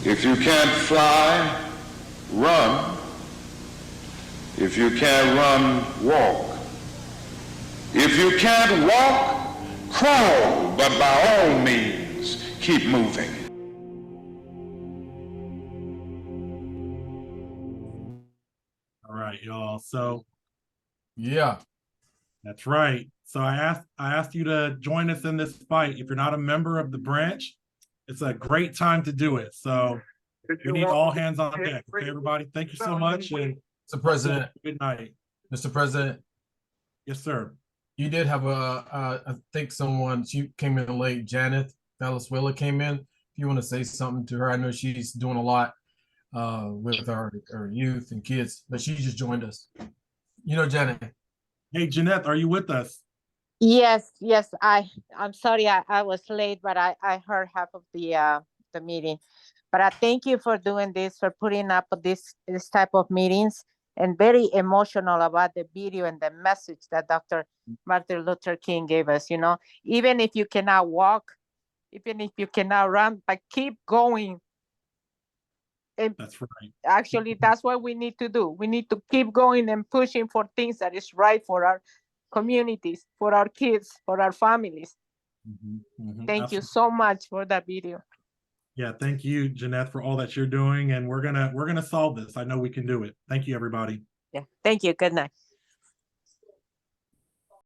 If you can't fly, run. If you can't run, walk. If you can't walk, crawl, but by all means, keep moving. All right, y'all. So yeah, that's right. So I asked you to join us in this fight. If you're not a member of the branch, it's a great time to do it. So we need all hands on deck. Okay, everybody. Thank you so much. And Mr. President. Good night. Mr. President. Yes, sir. You did have I think someone, she came in late, Janet Valenzuela came in. If you want to say something to her, I know she's doing a lot with our youth and kids, but she just joined us. You know, Janet. Hey, Jeanette, are you with us? Yes, I'm sorry I was late, but I heard half of the meeting. But I thank you for doing this, for putting up this type of meetings, and very emotional about the video and the message that Dr. Martin Luther King gave us. You know, even if you cannot walk, even if you cannot run, but keep going. And that's right. Actually, that's what we need to do. We need to keep going and pushing for things that is right for our communities, for our kids, for our families. Thank you so much for that video. Yeah, thank you, Jeanette, for all that you're doing, and we're gonna solve this. I know we can do it. Thank you, everybody. Yeah, thank you. Good night.